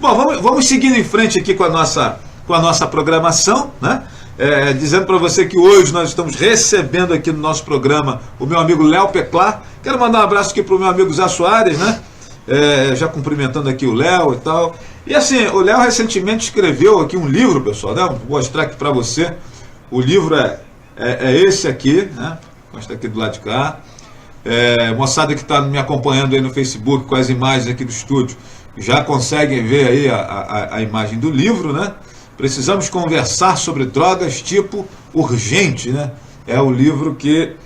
Bom, vamos seguindo em frente aqui com a nossa programação, né? Dizendo para você que hoje nós estamos recebendo aqui no nosso programa o meu amigo Léo Peclar. Quero mandar um abraço aqui para o meu amigo Zé Soares, né? Já cumprimentando aqui o Léo e tal. E assim, o Léo recentemente escreveu aqui um livro, pessoal, né? Vou mostrar aqui para você. O livro é esse aqui, né? Vou mostrar aqui do lado de cá. Moçada que está me acompanhando aí no Facebook com as imagens aqui do estúdio já conseguem ver aí a imagem do livro, né? Precisamos conversar sobre drogas, tipo urgente, né? É o livro que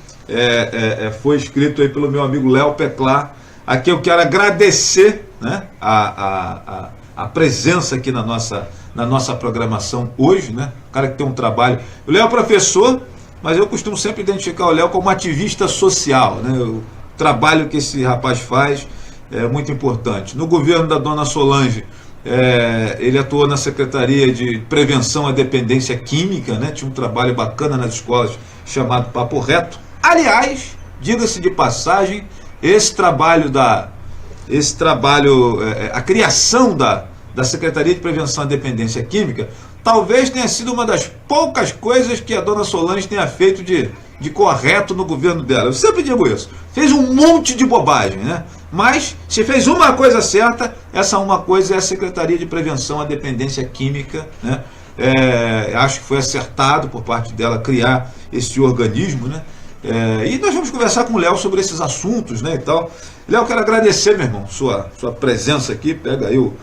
foi escrito aí pelo meu amigo Léo Peclar. Aqui eu quero agradecer, né, a presença aqui na nossa programação hoje, né? O cara que tem um trabalho. O Léo é professor, mas eu costumo sempre identificar o Léo como ativista social, né? O trabalho que esse rapaz faz é muito importante. No governo da dona Solange, ele atuou na Secretaria de Prevenção à Dependência Química, né? Tinha um trabalho bacana nas escolas chamado Papo Reto. Aliás, diga-se de passagem, a criação da Secretaria de Prevenção à Dependência Química talvez tenha sido uma das poucas coisas que a dona Solange tenha feito de correto no governo dela. Eu sempre digo isso. Fez um monte de bobagem, né? Mas, se fez uma coisa certa, essa uma coisa é a Secretaria de Prevenção à Dependência Química, né? Acho que foi acertado por parte dela criar esse organismo, né? E nós vamos conversar com o Léo sobre esses assuntos, né, e tal. Léo, quero agradecer, meu irmão, sua presença aqui. Pega aí o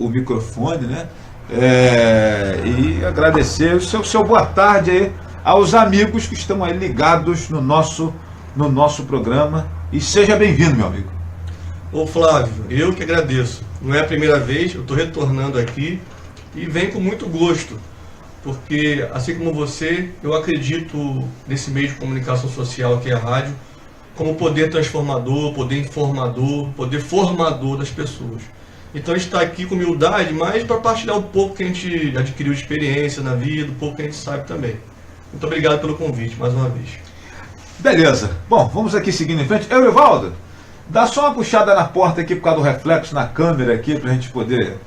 microfone, né? E agradecer o seu boa tarde aí aos amigos que estão aí ligados no nosso programa. E seja bem-vindo, meu amigo. Ô Flávio, eu que agradeço. Não é a primeira vez, eu estou retornando aqui e venho com muito gosto, porque assim como você, eu acredito nesse meio de comunicação social que é a rádio, como poder transformador, poder informador, poder formador das pessoas. Então a gente está aqui com humildade, mas para partilhar um pouco que a gente adquiriu de experiência na vida, um pouco que a gente sabe também. Muito obrigado pelo convite, mais uma vez. Beleza. Bom, vamos aqui seguindo em frente. Eurivaldo, dá só uma puxada na porta aqui por causa do reflexo na câmera aqui, para a gente poder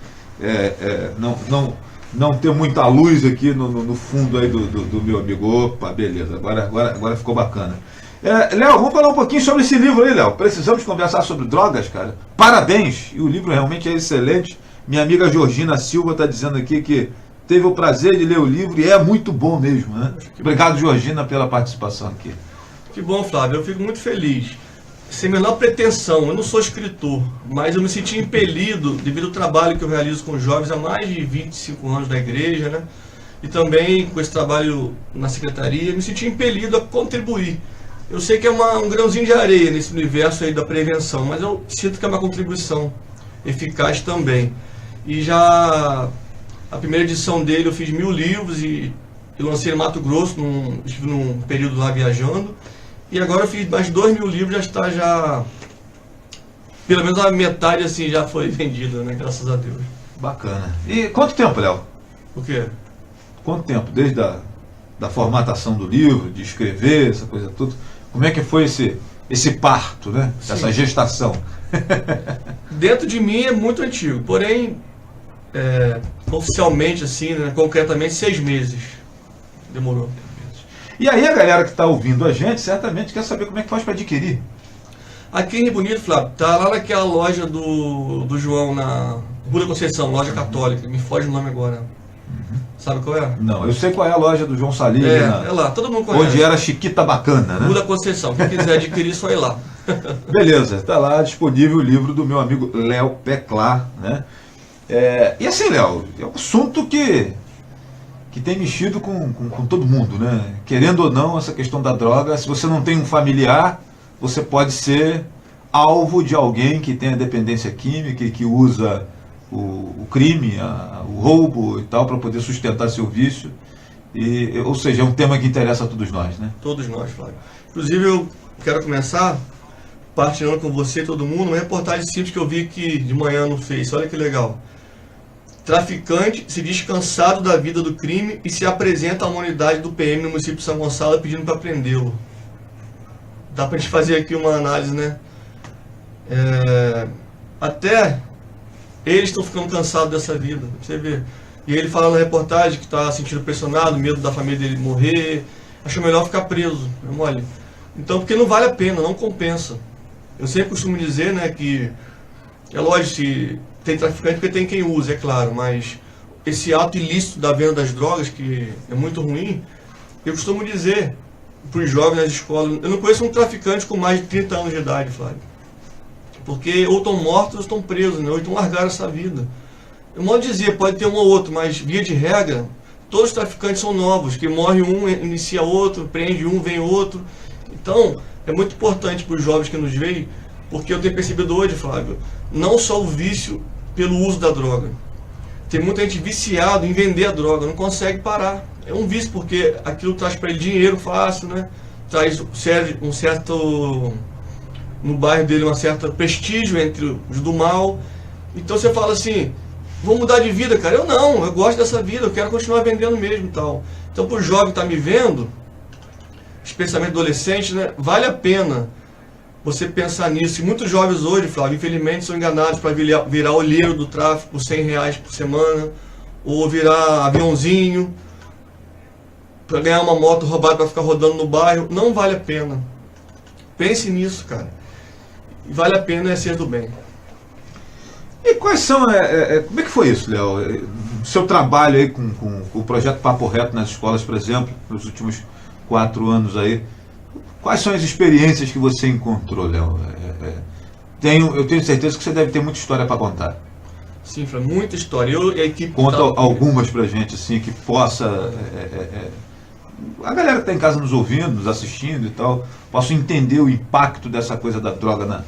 não ter muita luz aqui no fundo aí do meu amigo. Opa, beleza. Agora ficou bacana. Léo, vamos falar um pouquinho sobre esse livro aí, Léo. Precisamos conversar sobre drogas, cara. Parabéns! E o livro realmente é excelente. Minha amiga Georgina Silva está dizendo aqui que teve o prazer de ler o livro e é muito bom mesmo, né? Obrigado, Georgina, pela participação aqui. Que bom, Flávio. Eu fico muito feliz. Sem a menor pretensão, eu não sou escritor, mas eu me senti impelido devido ao trabalho que eu realizo com jovens há mais de 25 anos na igreja, né? E também com esse trabalho na secretaria, me senti impelido a contribuir. Eu sei que é um grãozinho de areia nesse universo aí da prevenção, mas eu sinto que é uma contribuição eficaz também. E já a primeira edição dele eu fiz 1000 livros e eu lancei no Mato Grosso, estive num período lá viajando. E agora eu fiz mais de 2000 livros, pelo menos a metade assim já foi vendida, né? Graças a Deus. Bacana. E quanto tempo, Léo? O quê? Quanto tempo? Desde da formatação do livro, de escrever, essa coisa toda. Como é que foi esse parto, né? Sim. Essa gestação? Dentro de mim é muito antigo, porém, oficialmente, assim, né, concretamente, 6 meses. Demorou. E aí a galera que está ouvindo a gente certamente quer saber como é que faz para adquirir. Aqui em Rio Bonito, Flávio, tá lá naquela loja do João, na Rua da Conceição, loja católica, me foge o nome agora. Sabe qual é? Não, eu sei qual é a loja do João Salim. É lá, todo mundo conhece. Onde era Chiquita Bacana, né? Rua da Conceição, quem quiser adquirir, só ir lá. Beleza, está lá disponível o livro do meu amigo Léo Peclar, né? E assim, Léo, é um assunto que tem mexido com todo mundo, né? Querendo ou não, essa questão da droga, se você não tem um familiar, você pode ser alvo de alguém que tem a dependência química e que usa o crime, o roubo e tal, para poder sustentar seu vício. Ou seja, é um tema que interessa a todos nós, né? Todos nós, Flávio. Inclusive, eu quero começar partilhando com você e todo mundo uma reportagem simples que eu vi aqui de manhã no Face. Olha que legal. Traficante se diz cansado da vida do crime e se apresenta a uma unidade do PM no município de São Gonçalo pedindo para prendê-lo. Dá para a gente fazer aqui uma análise, né? Até Eles estão ficando cansados dessa vida, você vê. E ele fala na reportagem que está sentindo pressionado, medo da família dele morrer, acha melhor ficar preso, é mole. Então, porque não vale a pena, não compensa. Eu sempre costumo dizer, né, que é lógico se tem traficante porque tem quem usa, é claro, mas esse ato ilícito da venda das drogas, que é muito ruim, eu costumo dizer para os jovens nas escolas, eu não conheço um traficante com mais de 30 anos de idade, Flávio. Porque ou estão mortos ou estão presos, né? Ou então largaram essa vida. Eu modo de dizer, pode ter um ou outro, mas via de regra, todos os traficantes são novos, que morre um, inicia outro, prende um, vem outro. Então, é muito importante para os jovens que nos veem, porque eu tenho percebido hoje, Flávio, não só o vício pelo uso da droga. Tem muita gente viciada em vender a droga, não consegue parar. É um vício porque aquilo traz para ele dinheiro fácil, né? Traz um certo, no bairro dele, um certo prestígio entre os do mal. Então você fala assim, vou mudar de vida, cara. Eu gosto dessa vida, eu quero continuar vendendo mesmo e tal. Então para o jovem que está me vendo, especialmente adolescente, né? Vale a pena você pensar nisso. E muitos jovens hoje, Flávio, infelizmente são enganados para virar olheiro do tráfico por R$100 por semana, ou virar aviãozinho, para ganhar uma moto roubada para ficar rodando no bairro. Não vale a pena. Pense nisso, cara. E vale a pena ser do bem. E quais são, como é que foi isso, Léo? Seu trabalho aí com o projeto Papo Reto nas escolas, por exemplo, nos últimos 4 anos aí, quais são as experiências que você encontrou, Léo? Eu tenho certeza que você deve ter muita história para contar. Sim, foi muita história. Eu e a equipe... Conta algumas pra gente, assim, que possa... a galera que está em casa nos ouvindo, nos assistindo e tal, possa entender o impacto dessa coisa da droga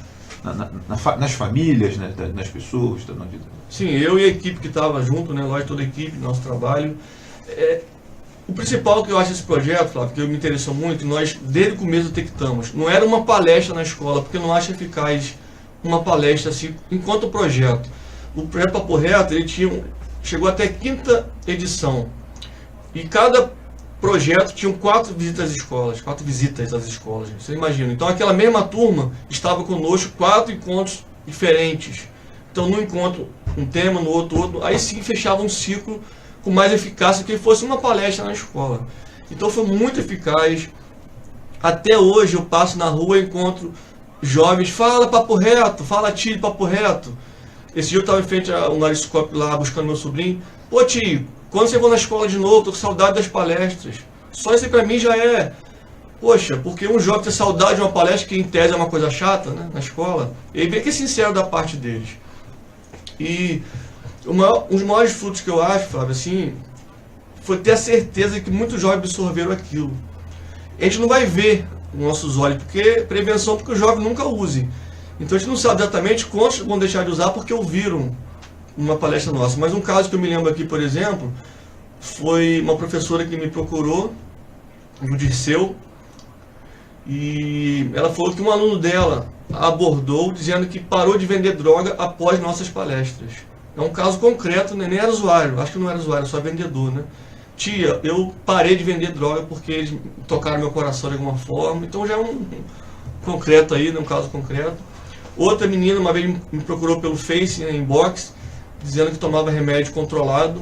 nas famílias, né, nas pessoas, na vida. Sim, eu e a equipe que estava junto, né, nós, toda a equipe, nosso trabalho. O principal que eu acho desse projeto, Flávio, que me interessou muito, nós desde o começo detectamos, não era uma palestra na escola, porque eu não acho eficaz uma palestra assim, enquanto projeto. O projeto Papo Reto, ele chegou até a 5ª edição, e cada projeto tinha 4 visitas às escolas, você imagina. Então aquela mesma turma estava conosco 4 encontros diferentes. Então num encontro um tema, no outro, aí sim fechava um ciclo com mais eficácia que fosse uma palestra na escola. Então foi muito eficaz. Até hoje eu passo na rua e encontro jovens, fala Papo Reto, fala tio Papo Reto. Esse dia eu estava em frente a um ariscópio lá buscando meu sobrinho. Pô tio, quando você for na escola de novo, tô com saudade das palestras. Só isso aí pra mim já é... Poxa, porque um jovem tem saudade de uma palestra que em tese é uma coisa chata, né, na escola, ele vê que é sincero da parte deles. E um dos maiores frutos que eu acho, Flávio, assim, foi ter a certeza que muitos jovens absorveram aquilo. A gente não vai ver com nossos olhos, porque prevenção, porque o jovem nunca use. Então a gente não sabe exatamente quantos vão deixar de usar porque ouviram uma palestra nossa. Mas um caso que eu me lembro aqui, por exemplo, foi uma professora que me procurou, no Dirceu, e ela falou que um aluno dela abordou dizendo que parou de vender droga após nossas palestras. É um caso concreto, né? Nem era usuário, acho que não era usuário, só vendedor, né? Tia, eu parei de vender droga porque eles tocaram meu coração de alguma forma. Então já é um concreto aí, né? Um caso concreto. Outra menina uma vez me procurou pelo Face, né, inbox, dizendo que tomava remédio controlado,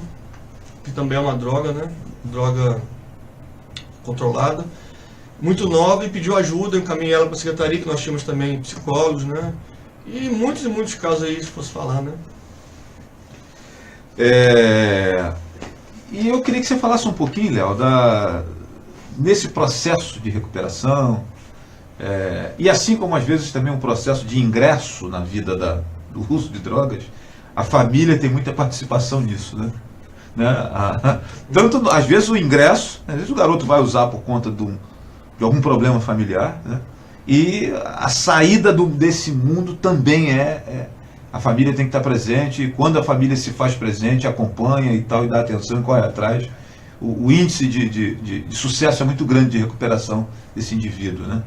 que também é uma droga, né? Droga controlada. Muito nova e pediu ajuda, eu encaminhei ela para a secretaria, que nós tínhamos também psicólogos, né? E muitos casos aí, se fosse falar, né? E eu queria que você falasse um pouquinho, Léo, nesse processo de recuperação, e assim como às vezes também um processo de ingresso na vida do uso de drogas, a família tem muita participação nisso, né? Tanto, às vezes o ingresso, às vezes o garoto vai usar por conta de algum problema familiar, né? E a saída desse mundo também a família tem que estar presente, e quando a família se faz presente, acompanha e tal, e dá atenção e corre atrás, o índice de sucesso é muito grande de recuperação desse indivíduo, né?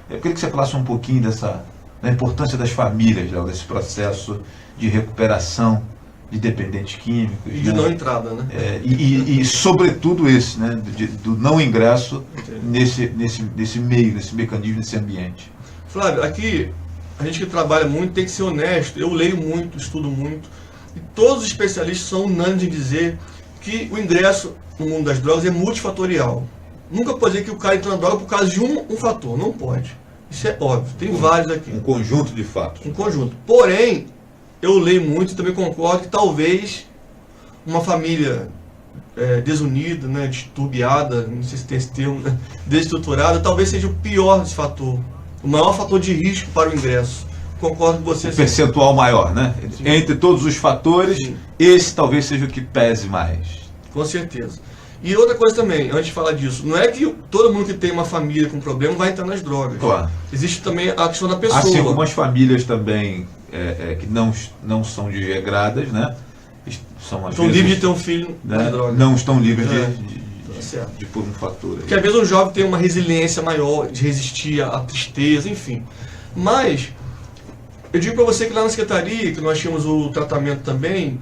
Eu queria que você falasse um pouquinho da importância das famílias, Léo, desse processo de recuperação de dependentes químicos. E de não entrada, né? E sobretudo esse, né? Do não ingresso nesse meio, nesse mecanismo, nesse ambiente. Flávio, aqui a gente que trabalha muito tem que ser honesto. Eu leio muito, estudo muito. E todos os especialistas são unânimes em dizer que o ingresso no mundo das drogas é multifatorial. Nunca pode dizer que o cara entrou na droga por causa de um fator. Não pode. Isso é óbvio. Tem vários aqui. Um conjunto de fatos. Um conjunto. Porém, eu leio muito e também concordo que talvez uma família desunida, né, disturbiada, não sei se tem esse termo, né, desestruturada, talvez seja o pior desse fator. O maior fator de risco para o ingresso. Concordo com você. Um percentual maior, né? Sim. Entre todos os fatores, sim, esse talvez seja o que pese mais. Com certeza. E outra coisa também, antes de falar disso, não é que todo mundo que tem uma família com problema vai entrar nas drogas. Claro. Existe também a questão da pessoa. Assim como as famílias também que não são desregradas, né? Estão livres de ter um filho, né? Droga. Não estão livres de por um fator. Porque às vezes um jovem tem uma resiliência maior de resistir à tristeza, enfim. Mas eu digo para você que lá na secretaria, que nós tínhamos o tratamento também,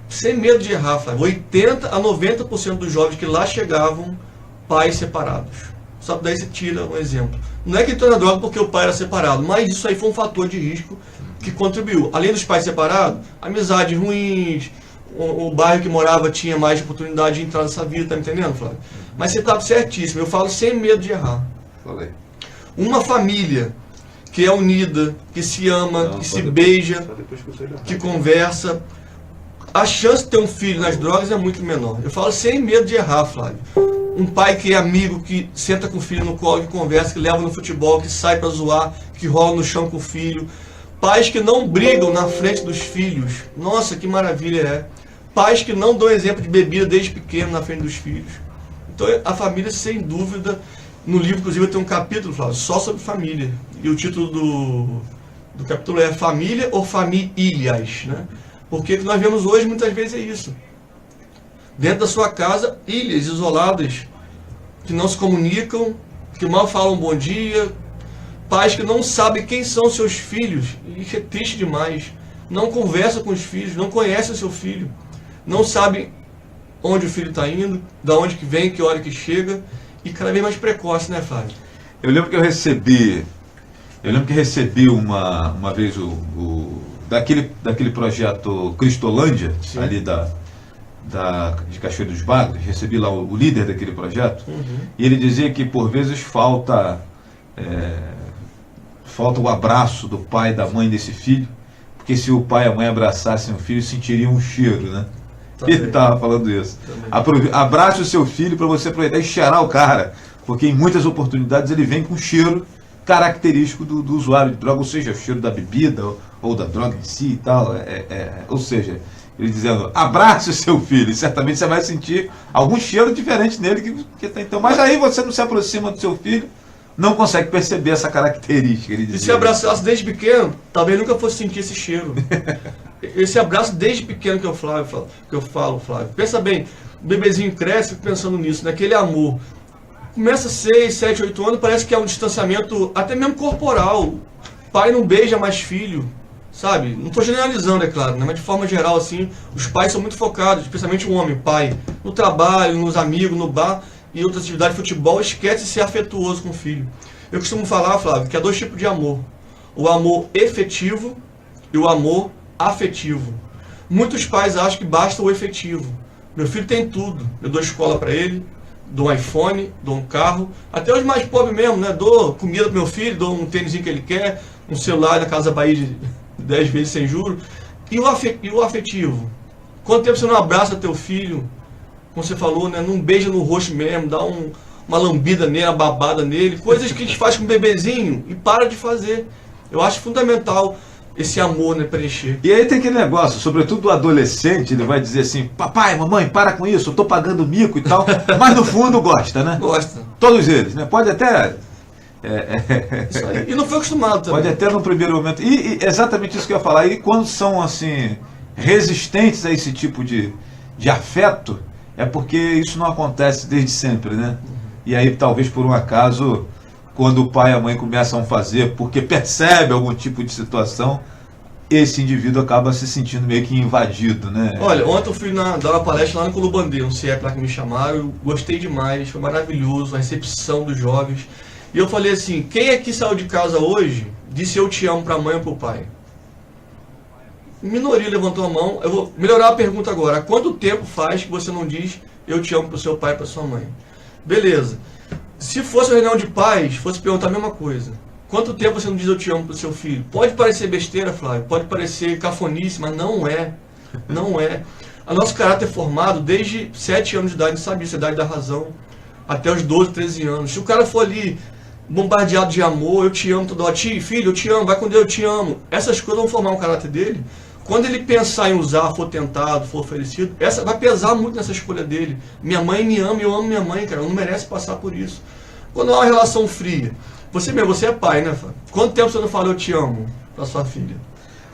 sem medo de errar, Flávio, 80 a 90% dos jovens que lá chegavam, pais separados. Só daí você tira um exemplo. Não é que entrou na droga porque o pai era separado, mas isso aí foi um fator de risco que contribuiu. Além dos pais separados, amizades ruins, o bairro que morava tinha mais oportunidade de entrar nessa vida, tá me entendendo, Flávio? Mas você está certíssimo, eu falo sem medo de errar. Falei. Uma família que é unida, que se ama, que se beija, que conversa, a chance de ter um filho nas drogas é muito menor. Eu falo sem medo de errar, Flávio. Um pai que é amigo, que senta com o filho no colo, que conversa, que leva no futebol, que sai para zoar, que rola no chão com o filho. Pais que não brigam na frente dos filhos. Nossa, que maravilha é. Pais que não dão exemplo de bebida desde pequeno na frente dos filhos. Então a família, sem dúvida, no livro inclusive tem um capítulo, Flávio, só sobre família. E o título do capítulo é Família ou Famílias, né? Porque o que nós vemos hoje muitas vezes é isso. Dentro da sua casa, ilhas isoladas, que não se comunicam, que mal falam bom dia, pais que não sabem quem são seus filhos, e isso é triste demais. Não conversa com os filhos, não conhece o seu filho, não sabe onde o filho está indo, da onde que vem, que hora que chega, e cada vez mais precoce, né, Flávio? Eu lembro que recebi uma vez daquele projeto Cristolândia, sim, ali de Cachoeira dos Bagres, recebi lá o líder daquele projeto, e ele dizia que por vezes falta o abraço do pai e da mãe desse filho, porque se o pai e a mãe abraçassem o filho, sentiriam um cheiro, né? Ele estava falando isso. Abrace o seu filho para você aproveitar e cheirar o cara, porque em muitas oportunidades ele vem com cheiro característico do usuário de droga, ou seja, o cheiro da bebida ou da droga em si e tal. Ou seja, ele dizendo, abrace o seu filho, e certamente você vai sentir algum cheiro diferente nele que tem. Então, mas aí você não se aproxima do seu filho, não consegue perceber essa característica. Ele dizia, e se abraçasse desde pequeno, talvez nunca fosse sentir esse cheiro. Esse abraço desde pequeno que eu falo, Flávio. Pensa bem, o bebezinho cresce, fico pensando nisso, naquele amor. Começa 6, 7, 8 anos, parece que é um distanciamento até mesmo corporal. Pai não beija mais filho, sabe? Não estou generalizando, é claro, né? Mas de forma geral, assim, os pais são muito focados, especialmente o homem, pai, no trabalho, nos amigos, no bar e outras atividades de futebol, esquece de ser afetuoso com o filho. Eu costumo falar, Flávio, que há dois tipos de amor. O amor efetivo e o amor afetivo. Muitos pais acham que basta o efetivo. Meu filho tem tudo. Eu dou escola para ele, dou um iPhone, dou um carro, até os mais pobres mesmo, né? Dou comida pro meu filho, dou um tênisinho que ele quer, um celular na Casa Bahia de 10 vezes sem juros. E o afetivo? Quanto tempo você não abraça teu filho, como você falou, né? Não beija no rosto mesmo, dá uma lambida nele, uma babada nele, coisas que a gente faz com o bebezinho e para de fazer. Eu acho fundamental esse amor, né, preencher. E aí tem aquele negócio, sobretudo o adolescente, ele vai dizer assim, papai, mamãe, para com isso, eu tô pagando mico e tal, mas no fundo gosta, né? Gosta. Todos eles, né? Pode até... Isso aí. E não foi acostumado também. Pode até no primeiro momento. E exatamente isso que eu ia falar. E quando são, assim, resistentes a esse tipo de afeto, é porque isso não acontece desde sempre, né? E aí, talvez por um acaso, quando o pai e a mãe começam a fazer, porque percebe algum tipo de situação, esse indivíduo acaba se sentindo meio que invadido, né? Olha, ontem eu fui dar uma palestra lá no Colubandeiro, um CIEP lá que me chamaram, eu gostei demais, foi maravilhoso, a recepção dos jovens. E eu falei assim, quem aqui saiu de casa hoje disse eu te amo pra mãe ou pro pai? Minoria levantou a mão. Eu vou melhorar a pergunta agora. Há quanto tempo faz que você não diz eu te amo pro seu pai e pra sua mãe? Beleza. Se fosse uma reunião de pais, fosse perguntar a mesma coisa. Quanto tempo você não diz eu te amo pro seu filho? Pode parecer besteira, Flávio, pode parecer cafonice, mas não é. Não é. O nosso caráter é formado desde 7 anos de idade, a gente sabe isso, a idade da razão, até os 12, 13 anos. Se o cara for ali bombardeado de amor, eu te amo toda hora, filho, eu te amo, vai com Deus, eu te amo. Essas coisas vão formar o caráter dele. Quando ele pensar em usar, for tentado, for oferecido, essa vai pesar muito nessa escolha dele. Minha mãe me ama, eu amo minha mãe, cara, ela não merece passar por isso. Quando há uma relação fria, você é pai, né, Fábio? Quanto tempo você não fala eu te amo pra sua filha?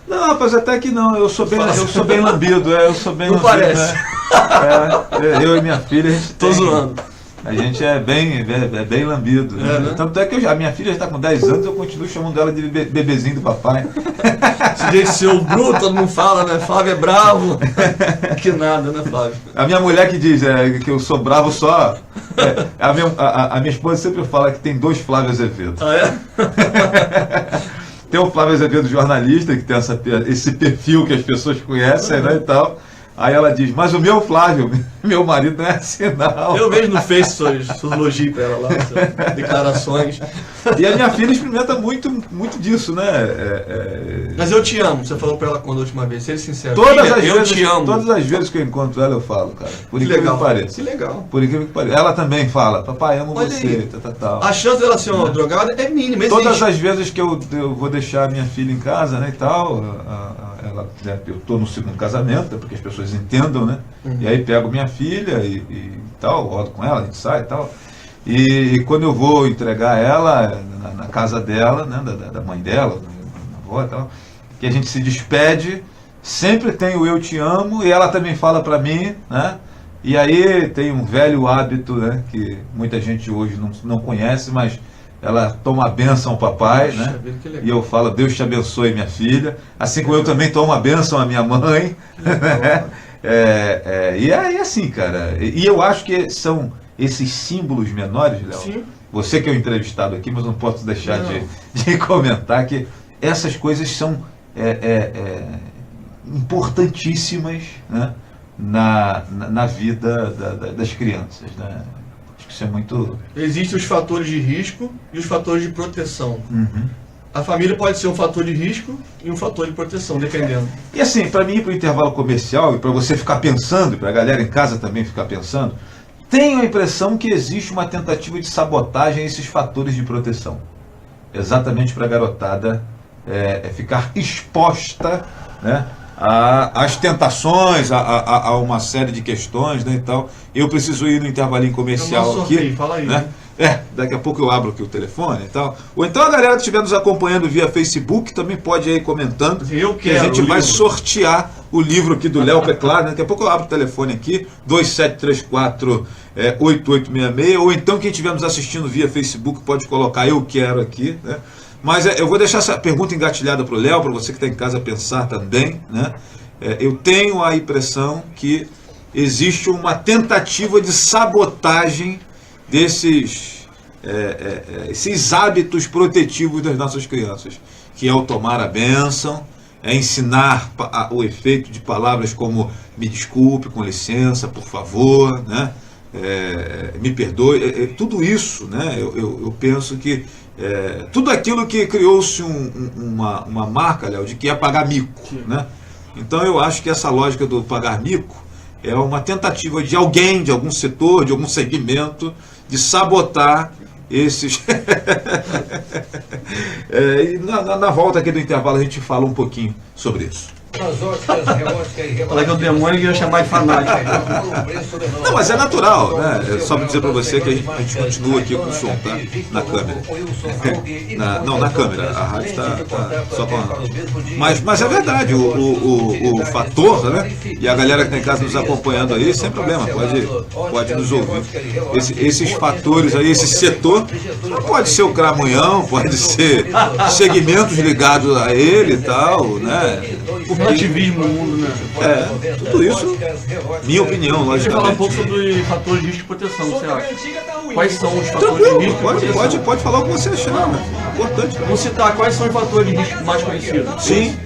Não, rapaz, até que não. Eu sou bem lambido. Eu sou bem não lambido. Parece. Né? Eu e minha filha, a gente Tô zoando. A gente é bem lambido. Né? Né? Tanto é que a minha filha já está com 10 anos, eu continuo chamando ela de bebezinho do papai. Esse jeito seu bruto, todo mundo fala, né? Flávio é bravo. Que nada, né, Flávio? A minha mulher que diz que eu sou bravo só. A minha esposa sempre fala que tem 2 Flávio Azevedo. Ah, é? Tem o Flávio Azevedo jornalista, que tem esse perfil que as pessoas conhecem, né, e tal. Aí ela diz, mas o meu Flávio, meu marido, não é assim, não. Eu vejo no Face seus elogios para ela lá, suas declarações. E a minha filha experimenta muito disso, né? Mas eu te amo, você falou para ela quando a última vez, seja sincero. Eu te amo. Todas as vezes que eu encontro ela, eu falo, cara. Por incrível que pareça. Que legal. Por incrível que pareça. Ela também fala, papai, amo você, tal. A chance dela ser uma drogada é mínima. Todas as vezes que eu vou deixar a minha filha em casa, né, e tal, eu estou no segundo casamento, porque as pessoas entendam, né? Uhum. E aí pego minha filha e tal, rodo com ela, a gente sai e tal. E quando eu vou entregar ela na casa dela, né, da mãe dela, da avó e tal, que a gente se despede, sempre tem o eu te amo, e ela também fala para mim, né? E aí tem um velho hábito, né, que muita gente hoje não conhece, mas ela toma a bênção ao papai, né? E eu falo, Deus te abençoe, minha filha. Assim como eu também tomo a bênção à minha mãe. E aí assim, cara. E eu acho que são esses símbolos menores, Léo. Sim. Você que é o entrevistado aqui, mas não posso deixar de comentar que essas coisas são importantíssimas, né, na vida das crianças, né? Isso é muito... Existem os fatores de risco e os fatores de proteção. Uhum. A família pode ser um fator de risco e um fator de proteção, dependendo. E assim, para mim ir para o intervalo comercial e para você ficar pensando, para a galera em casa também ficar pensando, tenho a impressão que existe uma tentativa de sabotagem a esses fatores de proteção. Exatamente para a garotada ficar exposta, né, às tentações, a uma série de questões, né, e tal. Eu preciso ir no intervalinho comercial aqui. Fala aí, né? Daqui a pouco eu abro aqui o telefone e tal. Ou então a galera que estiver nos acompanhando via Facebook também pode ir aí comentando. Que a gente vai sortear o livro aqui do Léo Peclar, né? Daqui a pouco eu abro o telefone aqui, 2734-8866. Ou então quem estiver nos assistindo via Facebook pode colocar eu quero aqui, né? Mas eu vou deixar essa pergunta engatilhada para o Léo, para você que está em casa pensar também, né? Eu tenho a impressão que existe uma tentativa de sabotagem desses esses hábitos protetivos das nossas crianças, que é o tomar a bênção, ensinar o efeito de palavras como me desculpe, com licença, por favor, né? Me perdoe, tudo isso, né? Eu penso que tudo aquilo que criou-se uma marca, Léo, de que ia pagar mico, né? Então eu acho que essa lógica do pagar mico é uma tentativa de alguém, de algum setor, de algum segmento, de sabotar esses... E na volta aqui do intervalo a gente fala um pouquinho sobre isso. Fala que o demônio ia chamar de fanático. Não, mas é natural, né? É só para dizer para você que a gente continua aqui com o som, tá? Na câmera. Não, na câmera. A rádio está só com a... Mas é verdade, o fator, né? E a galera que está em casa nos acompanhando aí, sem problema, pode nos ouvir. Esses fatores aí, esse setor, não pode ser o Cramunhão, pode ser segmentos ligados a ele e tal, né? O ativismo no mundo, né? Tudo isso, minha opinião, logicamente. Você falar um pouco sobre fatores de risco e proteção, você acha? Quais são os fatores de risco e proteção? Pode falar o que você achar, né? Importante. Vou citar quais são os fatores de risco mais conhecidos. Sim.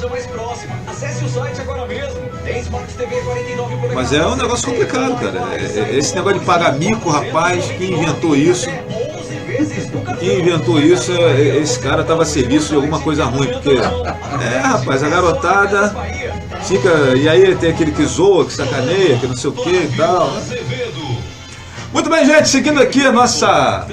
loja mais próxima. Acesse o site agora mesmo. Tem Smart TV 49 polegadas. Mas é um negócio complicado, cara. Esse negócio de pagar mico, rapaz, quem inventou isso? Quem inventou isso, esse cara estava a serviço de alguma coisa ruim, porque, rapaz, a garotada fica, e aí tem aquele que zoa, que sacaneia, que não sei o que e tal. Muito bem, gente, seguindo aqui a nossa...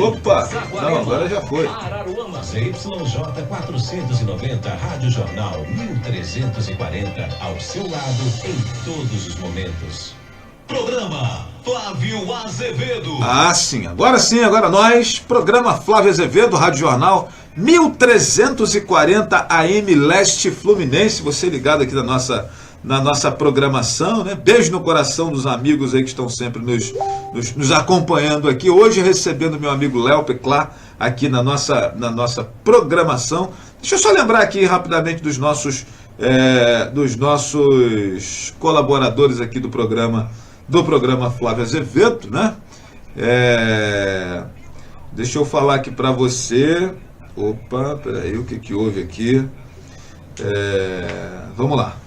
Opa, não, agora já foi. Araruama ZYJ 490, Rádio Jornal 1340, ao seu lado em todos os momentos. Programa Flávio Azevedo. Ah, sim, agora nós, programa Flávio Azevedo, Rádio Jornal 1340 AM Leste Fluminense, você ligado aqui na nossa programação, né? Beijo no coração dos amigos aí que estão sempre nos acompanhando aqui. Hoje recebendo meu amigo Léo Peclar aqui na nossa programação. Deixa eu só lembrar aqui rapidamente dos nossos colaboradores aqui do programa Flávio Azevedo, né? Deixa eu falar aqui para você. Opa, peraí, o que houve aqui? Vamos lá.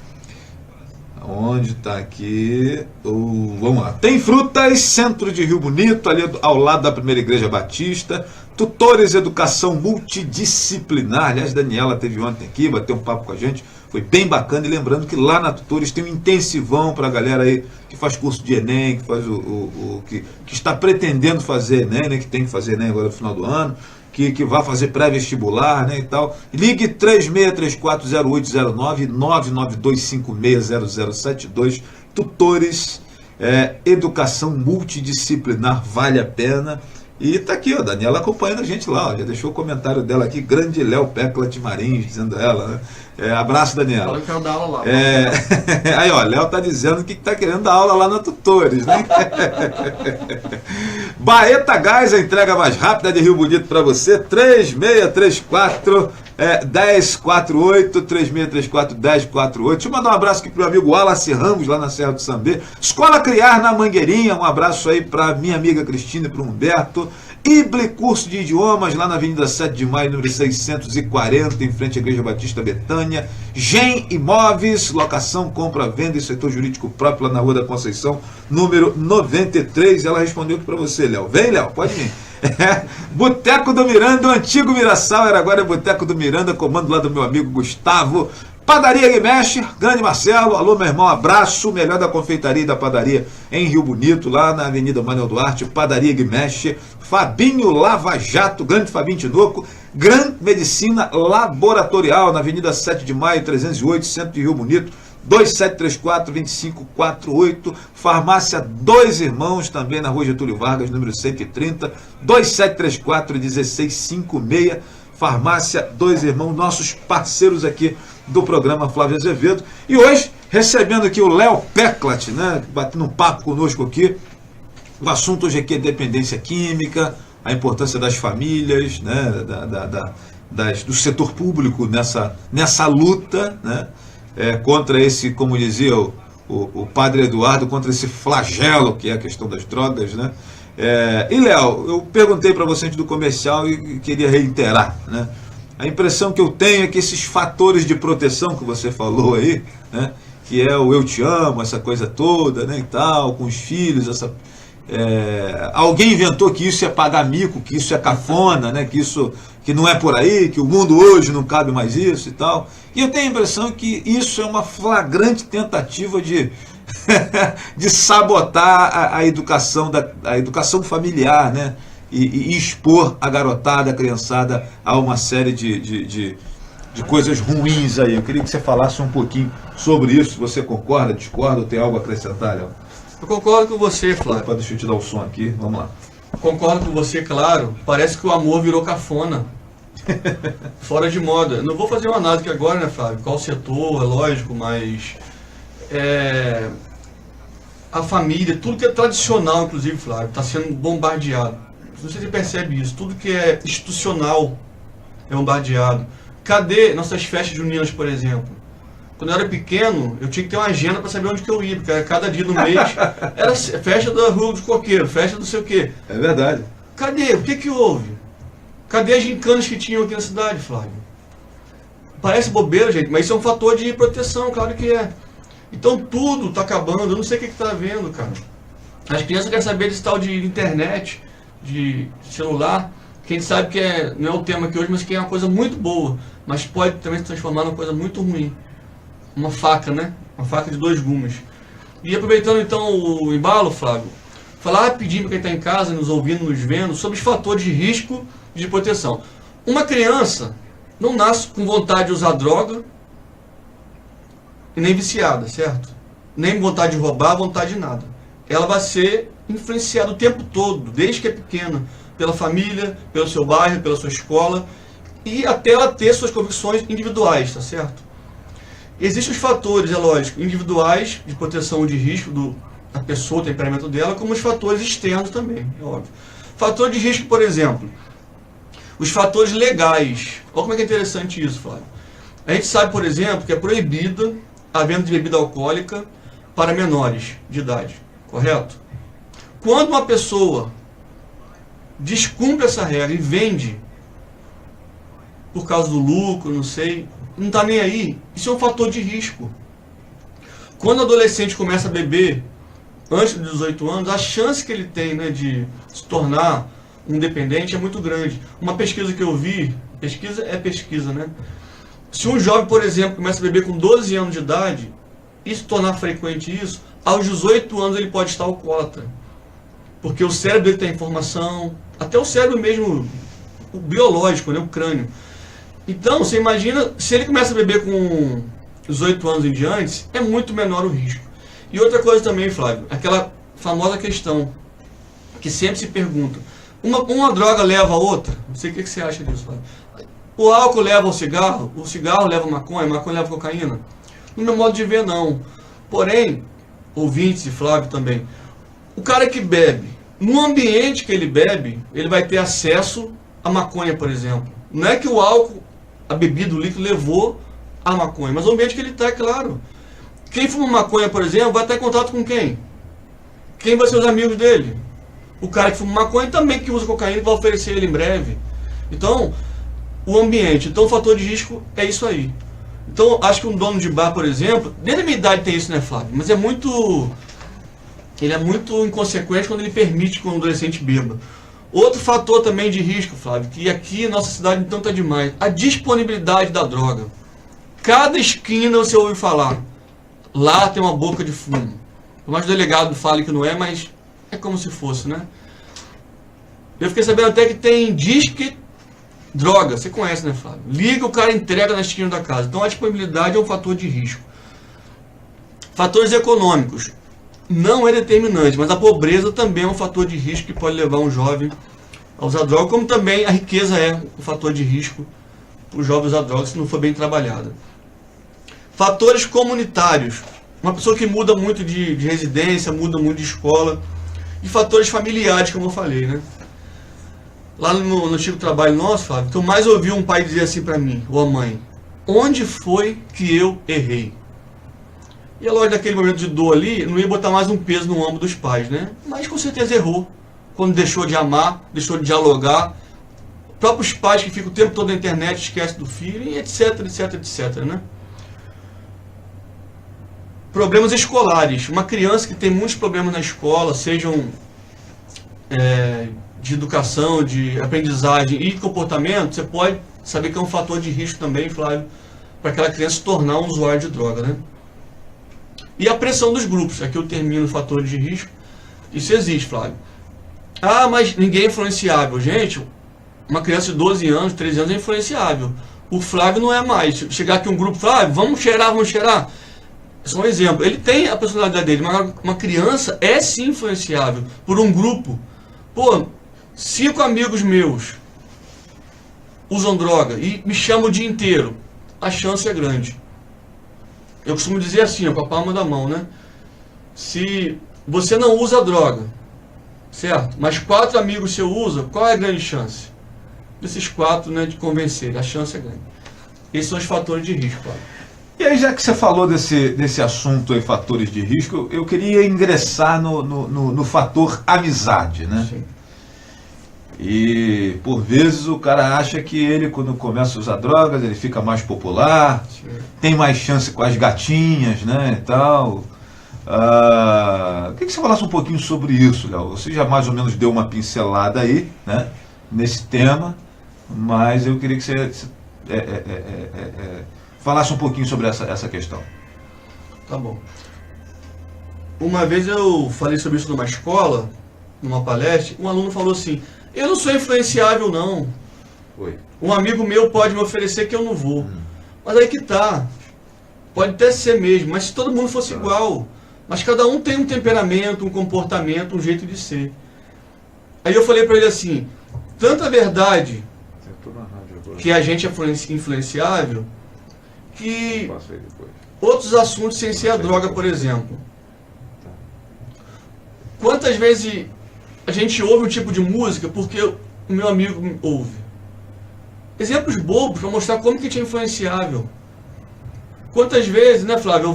Onde está aqui? Vamos lá. Tem Frutas, centro de Rio Bonito, ali ao lado da Primeira Igreja Batista. Tutores Educação Multidisciplinar. Aliás, Daniela esteve ontem aqui, bateu um papo com a gente. Foi bem bacana. E lembrando que lá na Tutores tem um intensivão para a galera aí que faz curso de Enem, que faz que está pretendendo fazer Enem, né, que tem que fazer Enem agora no final do ano, que vai fazer pré-vestibular, né, e tal. Ligue 36340809, 992560072. Tutores, Educação Multidisciplinar, vale a pena. E tá aqui, ó, Daniela acompanhando a gente lá, ó, já deixou o comentário dela aqui, grande Léo Pecla de Marins, dizendo ela, né? Abraço, Daniela. Fala que eu quero dar aula lá. Aí, ó, Léo tá dizendo que tá querendo dar aula lá na Tutores, né? Baeta Gás, a entrega mais rápida de Rio Bonito para você, 3634 1048, 3634 1048. Deixa eu mandar um abraço aqui pro meu amigo Wallace Ramos, lá na Serra do Sambê. Escola Criar, na Mangueirinha, um abraço aí pra minha amiga Cristina e pro Humberto. Ible Curso de Idiomas, lá na Avenida 7 de Maio, número 640, em frente à Igreja Batista Betânia. Gen Imóveis, locação, compra, venda e setor jurídico próprio, lá na Rua da Conceição, número 93. Ela respondeu aqui pra você, Léo. Vem, Léo, pode vir. Boteco do Miranda, o antigo Mirassal, agora é Boteco do Miranda, comando lá do meu amigo Gustavo. Padaria Guimexe, grande Marcelo, alô meu irmão, abraço, melhor da confeitaria e da padaria em Rio Bonito, lá na Avenida Manuel Duarte, Padaria Guimexe. Fabinho Lava Jato, grande Fabinho Tinoco. Gran Medicina Laboratorial, na Avenida 7 de Maio, 308, centro de Rio Bonito, 2734-2548. Farmácia Dois Irmãos, também na Rua Getúlio Vargas, número 130, 2734-1656. Farmácia Dois Irmãos, nossos parceiros aqui do programa Flávio Azevedo. E hoje, recebendo aqui o Léo Peclat, né, batendo um papo conosco aqui. O assunto hoje aqui é dependência química, a importância das famílias, né, do setor público nessa luta, né, contra esse, como dizia o padre Eduardo, contra esse flagelo que é a questão das drogas, né. E Léo, eu perguntei para você antes do comercial e queria reiterar, né, a impressão que eu tenho é que esses fatores de proteção que você falou aí, né, que é o eu te amo, essa coisa toda, né, e tal, com os filhos, alguém inventou que isso é pagar mico, que isso é cafona, né, que não é por aí, que o mundo hoje não cabe mais isso e tal. E eu tenho a impressão que isso é uma flagrante tentativa de sabotar a educação familiar, né, e expor a garotada, a criançada a uma série de coisas ruins aí. Eu queria que você falasse um pouquinho sobre isso, se você concorda, discorda ou tem algo a acrescentar, Léo? Eu concordo com você, Flávio. Opa, deixa eu te dar o som aqui, vamos lá. Concordo com você, claro. Parece que o amor virou cafona. Fora de moda. Não vou fazer uma análise aqui agora, né, Flávio? Qual setor, é lógico, mas... a família, tudo que é tradicional, inclusive, Flávio, está sendo bombardeado. Não sei se você percebe isso. Tudo que é institucional é bombardeado. Cadê nossas festas juninas, por exemplo? Quando eu era pequeno, eu tinha que ter uma agenda para saber onde que eu ia, porque era cada dia do mês era festa da Rua dos Coqueiros, festa do sei o quê. É verdade. Cadê? O que houve? Cadê as gincanas que tinham aqui na cidade, Flávio? Parece bobeira, gente, mas isso é um fator de proteção, claro que é. Então tudo está acabando, eu não sei o que está havendo, cara. As crianças querem saber desse tal de internet, de celular, que a gente sabe que não é o tema aqui hoje, mas que é uma coisa muito boa, mas pode também se transformar numa coisa muito ruim. Uma faca, né? Uma faca de 2 gumes. E aproveitando então o embalo, Flávio, falar rapidinho para quem está em casa, nos ouvindo, nos vendo, sobre os fatores de risco e de proteção. Uma criança não nasce com vontade de usar droga e nem viciada, certo? Nem vontade de roubar, vontade de nada. Ela vai ser influenciada o tempo todo, desde que é pequena, pela família, pelo seu bairro, pela sua escola, e até ela ter suas convicções individuais, tá certo? Existem os fatores, é lógico, individuais de proteção de risco da pessoa, do temperamento dela, como os fatores externos também, é óbvio. Fator de risco, por exemplo, os fatores legais. Olha como é que é interessante isso, Flávio. A gente sabe, por exemplo, que é proibida a venda de bebida alcoólica para menores de idade, correto? Quando uma pessoa descumpre essa regra e vende por causa do lucro, não sei, não está nem aí, isso é um fator de risco. Quando o adolescente começa a beber antes dos 18 anos, a chance que ele tem, né, de se tornar um dependente é muito grande. Uma pesquisa que eu vi, pesquisa é pesquisa, né? Se um jovem, por exemplo, começa a beber com 12 anos de idade e se tornar frequente isso, aos 18 anos ele pode estar alcoólatra. Porque o cérebro dele tem informação, até o cérebro mesmo, o biológico, né, o crânio. Então, você imagina, se ele começa a beber com 18 anos em diante, é muito menor o risco. E outra coisa também, Flávio, aquela famosa questão que sempre se pergunta, uma droga leva a outra? Não sei o que você acha disso, Flávio. O álcool leva ao cigarro? O cigarro leva a maconha leva a cocaína? No meu modo de ver, não. Porém, ouvintes e Flávio também, o cara que bebe, no ambiente que ele bebe, ele vai ter acesso à maconha, por exemplo. Não é que o álcool, a bebida, o líquido levou a maconha, mas o ambiente que ele está, é claro. Quem fuma maconha, por exemplo, vai estar em contato com quem? Quem vai ser os amigos dele? O cara que fuma maconha também que usa cocaína vai oferecer ele em breve. Então, o ambiente. Então, o fator de risco é isso aí. Então, acho que um dono de bar, por exemplo, desde a minha idade tem isso, né, Flávio? Mas ele é muito inconsequente quando ele permite que um adolescente beba. Outro fator também de risco, Flávio, que aqui na nossa cidade então está demais, a disponibilidade da droga. Cada esquina você ouve falar, lá tem uma boca de fumo. Por mais que o delegado fale que não é, mas é como se fosse, né? Eu fiquei sabendo até que tem disque droga, você conhece, né, Flávio? Liga, o cara entrega na esquina da casa. Então a disponibilidade é um fator de risco. Fatores econômicos. Não é determinante, mas a pobreza também é um fator de risco que pode levar um jovem a usar droga, como também a riqueza é um fator de risco para o jovem usar droga se não for bem trabalhada. Fatores comunitários. Uma pessoa que muda muito de residência, muda muito de escola. E fatores familiares, como eu falei, né? Lá no antigo trabalho nosso, Flávio, que eu mais ouvi um pai dizer assim para mim, ou a mãe, onde foi que eu errei? E a lógica daquele momento de dor ali, não ia botar mais um peso no ombro dos pais, né? Mas com certeza errou. Quando deixou de amar, deixou de dialogar. Próprios pais que ficam o tempo todo na internet, esquecem do filho, e etc, etc, etc, né? Problemas escolares. Uma criança que tem muitos problemas na escola, sejam de educação, de aprendizagem e comportamento, você pode saber que é um fator de risco também, Flávio, para aquela criança se tornar um usuário de droga, né? E a pressão dos grupos, aqui eu termino os fatores de risco. Isso existe, Flávio. Ah, mas ninguém é influenciável. Gente, uma criança de 12 anos, 13 anos é influenciável. O Flávio não é mais. Chegar aqui um grupo, Flávio, vamos cheirar. Só um exemplo. Ele tem a personalidade dele, mas uma criança é sim influenciável por um grupo. Pô, 5 amigos meus usam droga e me chamam o dia inteiro. A chance é grande. Eu costumo dizer assim, ó, com a palma da mão, né? Se você não usa droga, certo? Mas 4 amigos você usa, qual é a grande chance? Desses 4, né, de convencer. A chance é grande. Esses são os fatores de risco, Flávio. E aí, já que você falou desse assunto aí, fatores de risco, eu queria ingressar no fator amizade, né? Sim. E por vezes o cara acha que ele, quando começa a usar drogas, ele fica mais popular, tem mais chance com as gatinhas, né, e tal. Queria que você falasse um pouquinho sobre isso, Léo. Você já mais ou menos deu uma pincelada aí, né, nesse tema, mas eu queria que você falasse um pouquinho sobre essa questão. Tá bom. Uma vez eu falei sobre isso numa escola, numa palestra, um aluno falou assim: eu não sou influenciável não. Oi. Um amigo meu pode me oferecer que eu não vou. Mas aí que tá. Pode até ser mesmo, mas se todo mundo fosse igual. Mas cada um tem um temperamento, um comportamento, um jeito de ser. Aí eu falei pra ele assim: tanta verdade que a gente é influenciável, que outros assuntos sem ser a droga, por exemplo. Quantas vezes a gente ouve um tipo de música porque o meu amigo ouve? Exemplos bobos para mostrar como que a gente é influenciável. Quantas vezes, né, Flávio,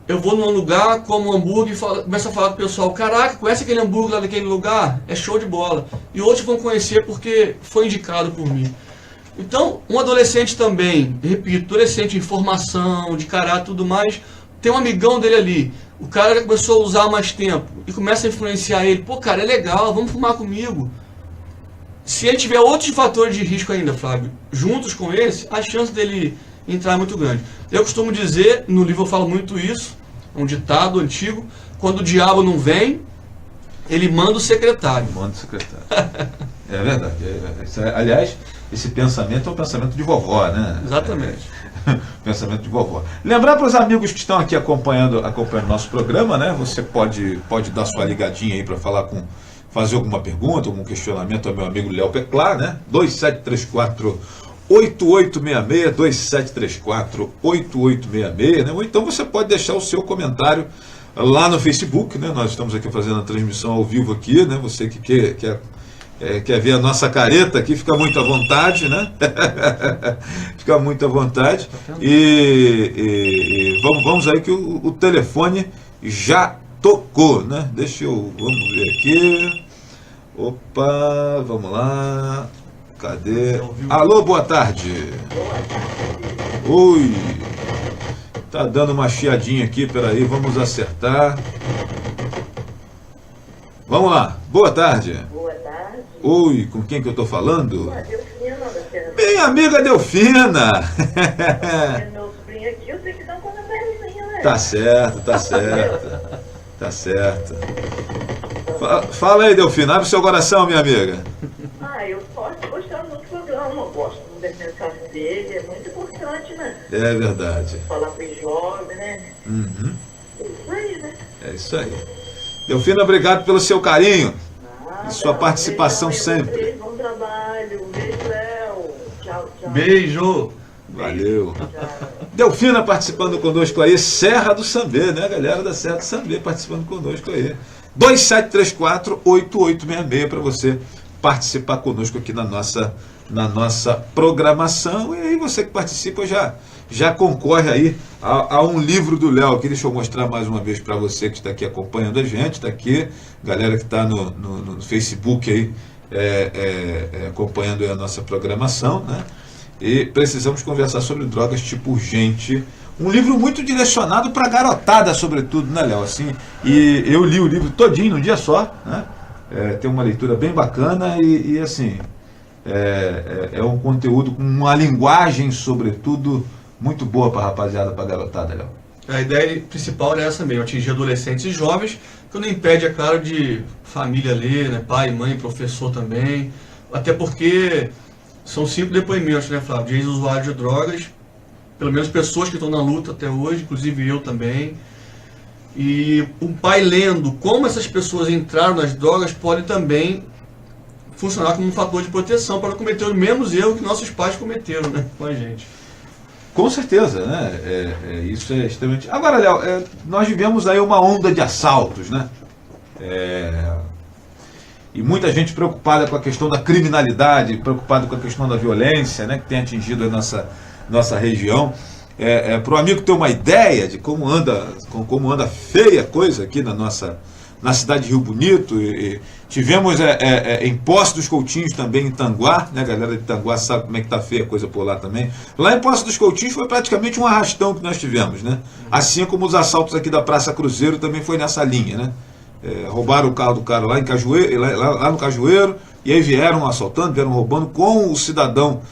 eu vou num lugar, como um hambúrguer e começo a falar com o pessoal: caraca, conhece aquele hambúrguer lá daquele lugar? É show de bola. E outros vão conhecer porque foi indicado por mim. Então, um adolescente também, repito, adolescente de informação, de caráter e tudo mais, tem um amigão dele ali. O cara começou a usar há mais tempo e começa a influenciar ele. Pô, cara, é legal, vamos fumar comigo. Se ele tiver outros fatores de risco ainda, Flávio, juntos com esse, a chance dele entrar é muito grande. Eu costumo dizer, no livro eu falo muito isso, é um ditado antigo: quando o diabo não vem, ele manda o secretário. Manda o secretário. É verdade. Aliás, esse pensamento é um pensamento de vovó, né? Exatamente. Pensamento de vovó. Lembrar para os amigos que estão aqui acompanhando nosso programa, né? Você pode dar sua ligadinha aí para fazer alguma pergunta, algum questionamento ao meu amigo Léo Peclar, né? 2734-8866, 2734-8866, né? Ou então você pode deixar o seu comentário lá no Facebook, né? Nós estamos aqui fazendo a transmissão ao vivo aqui, né? Você que quer ver a nossa careta aqui, fica muito à vontade, né? Fica muito à vontade. E vamos aí que o telefone já tocou, né? Vamos ver aqui. Opa, vamos lá. Cadê? Alô, boa tarde. Oi. Tá dando uma chiadinha aqui, peraí, vamos acertar. Vamos lá, boa tarde. Boa tarde. Oi, com quem que eu tô falando? Delfina, Minha amiga Delfina. meu sobrinho aqui, eu tenho que dar uma perninha, né? Tá certo. Tá certo. Fala aí, Delfina, abre seu coração, minha amiga. Eu posso gostar muito do programa, eu gosto das mensagens dele, é muito importante, né? É verdade. Falar para os jovens, né? Uhum. É isso aí, né? É isso aí. Delfina, obrigado pelo seu carinho e sua participação sempre. Bom trabalho, beijo, Léo. Tchau. Beijo. Valeu. Delfina participando conosco aí, Serra do Sambê, né? A galera da Serra do Sambê participando conosco aí. 2734-8866 para você participar conosco aqui na nossa programação. E aí você que participa já concorre aí a um livro do Léo aqui. Deixa eu mostrar mais uma vez para você que está aqui acompanhando a gente, está aqui, galera que está no Facebook aí acompanhando a nossa programação, né? E precisamos conversar sobre drogas tipo urgente. Um livro muito direcionado para garotada, sobretudo, né, Léo? Assim, e eu li o livro todinho num dia só, né? Tem uma leitura bem bacana e assim, é um conteúdo com uma linguagem, sobretudo, muito boa para a rapaziada, para a garotada, Léo. A ideia principal era essa mesmo: atingir adolescentes e jovens, que não impede, é claro, de família ler, né? Pai, mãe, professor também. Até porque são 5 depoimentos, né, Flávio, de ex-usuários de drogas, pelo menos pessoas que estão na luta até hoje, inclusive eu também. E um pai lendo como essas pessoas entraram nas drogas pode também funcionar como um fator de proteção para não cometer os mesmos erros que nossos pais cometeram, né, com a gente. Com certeza, né? Isso é extremamente... Agora, Léo, nós vivemos aí uma onda de assaltos, né? E muita gente preocupada com a questão da criminalidade, preocupada com a questão da violência, né, que tem atingido a nossa região. Para o amigo ter uma ideia de como anda feia a coisa aqui na nossa na cidade de Rio Bonito, e tivemos em Poço dos Coutinhos também, em Tanguá, né? A galera de Tanguá sabe como é que tá feia a coisa por lá também. Lá em Poço dos Coutinhos foi praticamente um arrastão que nós tivemos, né? Assim como os assaltos aqui da Praça Cruzeiro também foi nessa linha, né? Roubaram o carro do cara lá em Cajueiro, lá no Cajueiro, e aí vieram assaltando, vieram roubando com o cidadão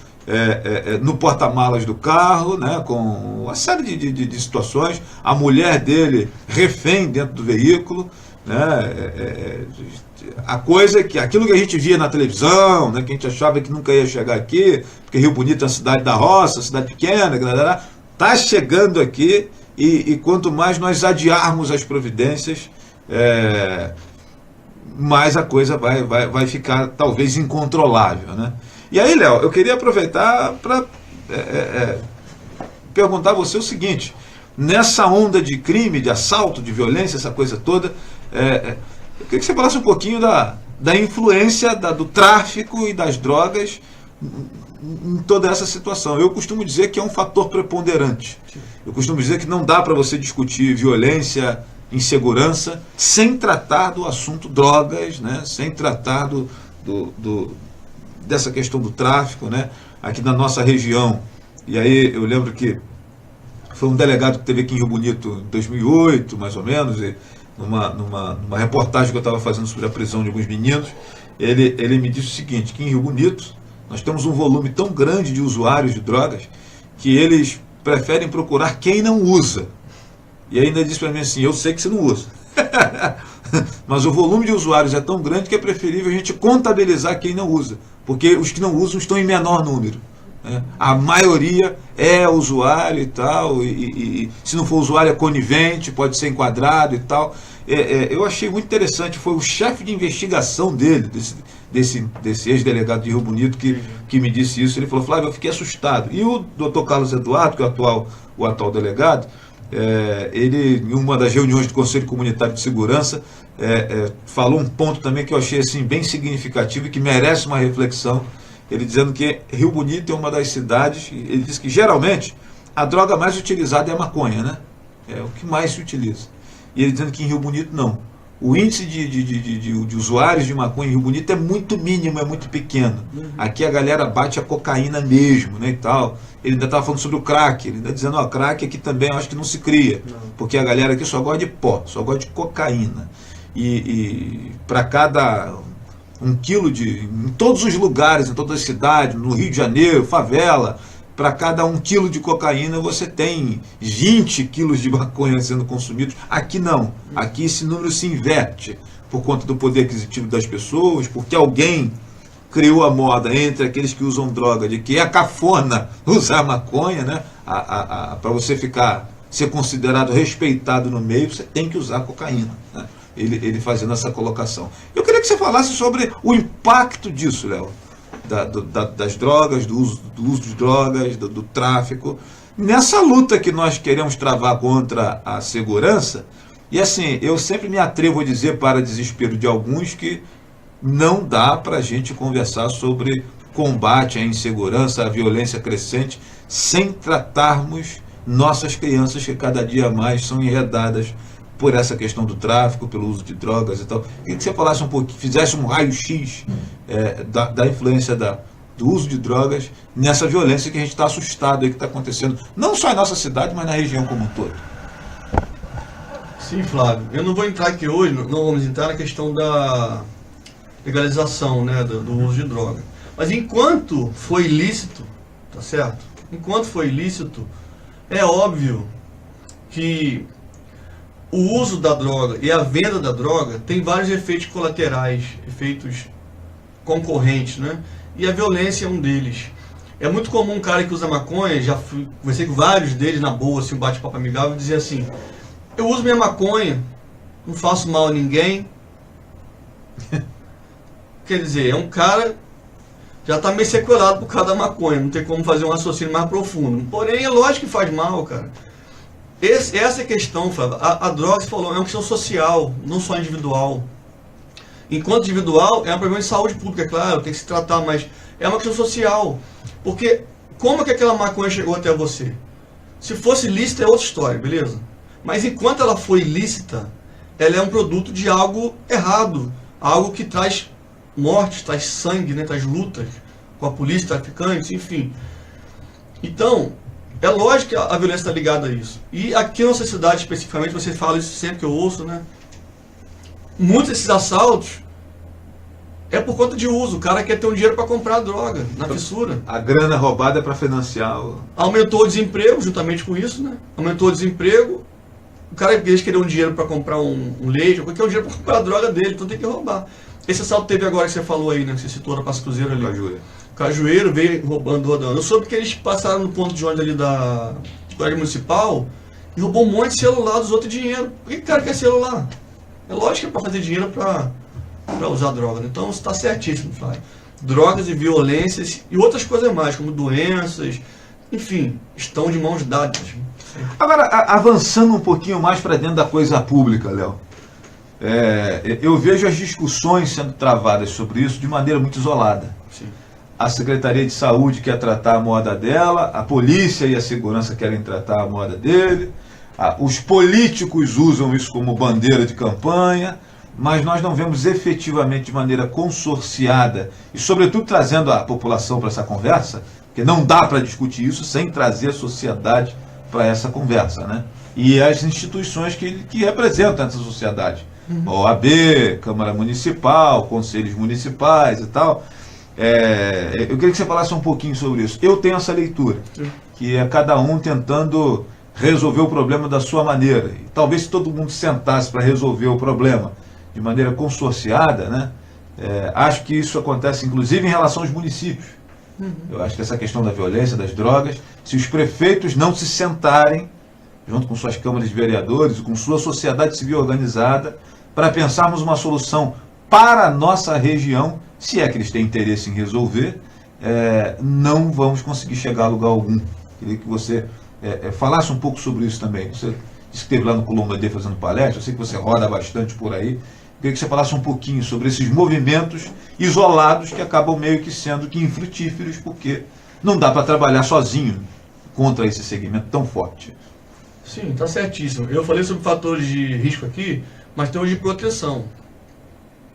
no porta-malas do carro, né, com uma série de situações, a mulher dele refém dentro do veículo, né, a coisa que aquilo que a gente via na televisão, né, que a gente achava que nunca ia chegar aqui, porque Rio Bonito é uma cidade da roça, cidade pequena, está chegando aqui, e quanto mais nós adiarmos as providências, mais a coisa vai ficar talvez incontrolável, né? E aí, Léo, eu queria aproveitar para perguntar a você o seguinte: nessa onda de crime, de assalto, de violência, essa coisa toda, eu queria que você falasse um pouquinho da influência do tráfico e das drogas em toda essa situação. Eu costumo dizer que é um fator preponderante. Eu costumo dizer que não dá para você discutir violência, insegurança, sem tratar do assunto drogas, né? Sem tratar dessa questão do tráfico, né? Aqui na nossa região. E aí eu lembro que foi um delegado que teve aqui em Rio Bonito em 2008, mais ou menos, e numa reportagem que eu estava fazendo sobre a prisão de alguns meninos, ele me disse o seguinte, que em Rio Bonito nós temos um volume tão grande de usuários de drogas que eles preferem procurar quem não usa. E ainda disse para mim assim: eu sei que você não usa. Mas o volume de usuários é tão grande que é preferível a gente contabilizar quem não usa, porque os que não usam estão em menor número, né? A maioria é usuário e tal, e se não for usuário é conivente, pode ser enquadrado e tal. Eu achei muito interessante, foi o chefe de investigação dele, desse ex-delegado de Rio Bonito, que me disse isso. Ele falou: Flávio, eu fiquei assustado. E o doutor Carlos Eduardo, que é o atual delegado, ele, em uma das reuniões do Conselho Comunitário de Segurança, falou um ponto também que eu achei assim, bem significativo e que merece uma reflexão. Ele dizendo que Rio Bonito é uma das cidades, ele diz que geralmente a droga mais utilizada é a maconha, né? É o que mais se utiliza. E ele dizendo que em Rio Bonito não. O índice de usuários de maconha em Rio Bonito é muito mínimo, é muito pequeno. Aqui a galera bate a cocaína mesmo, né, e tal. Ele ainda estava falando sobre o crack, ele ainda dizendo, crack aqui também eu acho que não se cria, porque a galera aqui só gosta de pó, só gosta de cocaína. E para cada 1 quilo em todos os lugares, em todas as cidades, no Rio de Janeiro, favela, para cada 1 quilo de cocaína você tem 20 quilos de maconha sendo consumidos. Aqui não. Aqui esse número se inverte por conta do poder aquisitivo das pessoas, porque alguém criou a moda entre aqueles que usam droga de que é cafona usar maconha, né? Para você ser considerado respeitado no meio, você tem que usar cocaína, né? Ele fazendo essa colocação. Eu queria que você falasse sobre o impacto disso, Léo. Das drogas, do uso de drogas, do tráfico, nessa luta que nós queremos travar contra a segurança. E assim, eu sempre me atrevo a dizer, para desespero de alguns, que não dá para a gente conversar sobre combate à insegurança, à violência crescente, sem tratarmos nossas crianças que cada dia mais são enredadas por essa questão do tráfico, pelo uso de drogas e tal. Queria que você falasse um pouquinho, fizesse um raio-x da influência do uso de drogas nessa violência que a gente está assustado aí que está acontecendo, não só em nossa cidade, mas na região como um todo. Sim, Flávio. Eu não vou entrar aqui hoje, não vamos entrar na questão da legalização, né, do uso de droga. Mas enquanto foi ilícito, tá certo? Enquanto foi ilícito, é óbvio que o uso da droga e a venda da droga tem vários efeitos colaterais, efeitos concorrentes, né? E a violência é um deles. É muito comum um cara que usa maconha, já conversei com vários deles na boa, assim, um bate-papo amigável, dizer assim: eu uso minha maconha, não faço mal a ninguém. Quer dizer, é um cara já está meio sequelado por causa da maconha, não tem como fazer um raciocínio mais profundo. Porém, é lógico que faz mal, cara. Essa é a questão, Flávio. A droga, você falou, é uma questão social, não só individual. Enquanto individual, é um problema de saúde pública, é claro, tem que se tratar, mas é uma questão social. Porque como é que aquela maconha chegou até você? Se fosse lícita é outra história, beleza? Mas enquanto ela foi ilícita, ela é um produto de algo errado, algo que traz mortes, traz sangue, né, traz lutas com a polícia, traficantes, enfim. Então, é lógico que a violência está ligada a isso. E aqui na nossa cidade, especificamente, você fala isso sempre que eu ouço, né? Muitos desses assaltos é por conta de uso. O cara quer ter um dinheiro para comprar droga, na fissura. A grana roubada é para financiar o... Aumentou o desemprego, juntamente com isso, né? Aumentou o desemprego. O cara, em vez de querer um dinheiro para comprar um leite, ou quer um dinheiro para comprar a droga dele, então tem que roubar. Esse assalto teve agora que você falou aí, né? Que você citou na Passo Cruzeiro ali. Cajueiro veio rodando. Eu soube que eles passaram no ponto de ônibus ali da Guarda Municipal e roubou um monte de celular dos outros dinheiro. Por que o cara quer celular? É lógico que é para fazer dinheiro para usar droga, né? Então você está certíssimo, Flávio. Drogas e violências e outras coisas mais, como doenças, enfim, estão de mãos dadas. Agora, avançando um pouquinho mais para dentro da coisa pública, Léo, eu vejo as discussões sendo travadas sobre isso de maneira muito isolada. Sim. A Secretaria de Saúde quer tratar a moda dela, a polícia e a segurança querem tratar a moda dele, os políticos usam isso como bandeira de campanha, mas nós não vemos efetivamente de maneira consorciada e, sobretudo, trazendo a população para essa conversa, porque não dá para discutir isso sem trazer a sociedade para essa conversa, né? E as instituições que representam essa sociedade, OAB, Câmara Municipal, Conselhos Municipais e tal. Eu queria que você falasse um pouquinho sobre isso. Eu tenho essa leitura, que é cada um tentando resolver o problema da sua maneira. E talvez se todo mundo sentasse para resolver o problema de maneira consorciada, né? Acho que isso acontece inclusive em relação aos municípios. Eu acho que essa questão da violência, das drogas, se os prefeitos não se sentarem junto com suas câmaras de vereadores e com sua sociedade civil organizada para pensarmos uma solução para a nossa região, se é que eles têm interesse em resolver, não vamos conseguir chegar a lugar algum. Queria que você falasse um pouco sobre isso também. Você disse que esteve lá no Colombo AD fazendo palestra, eu sei que você roda bastante por aí. Queria que você falasse um pouquinho sobre esses movimentos isolados que acabam meio que sendo infrutíferos, porque não dá para trabalhar sozinho contra esse segmento tão forte. Sim, está certíssimo. Eu falei sobre fatores de risco aqui, mas tem os de proteção.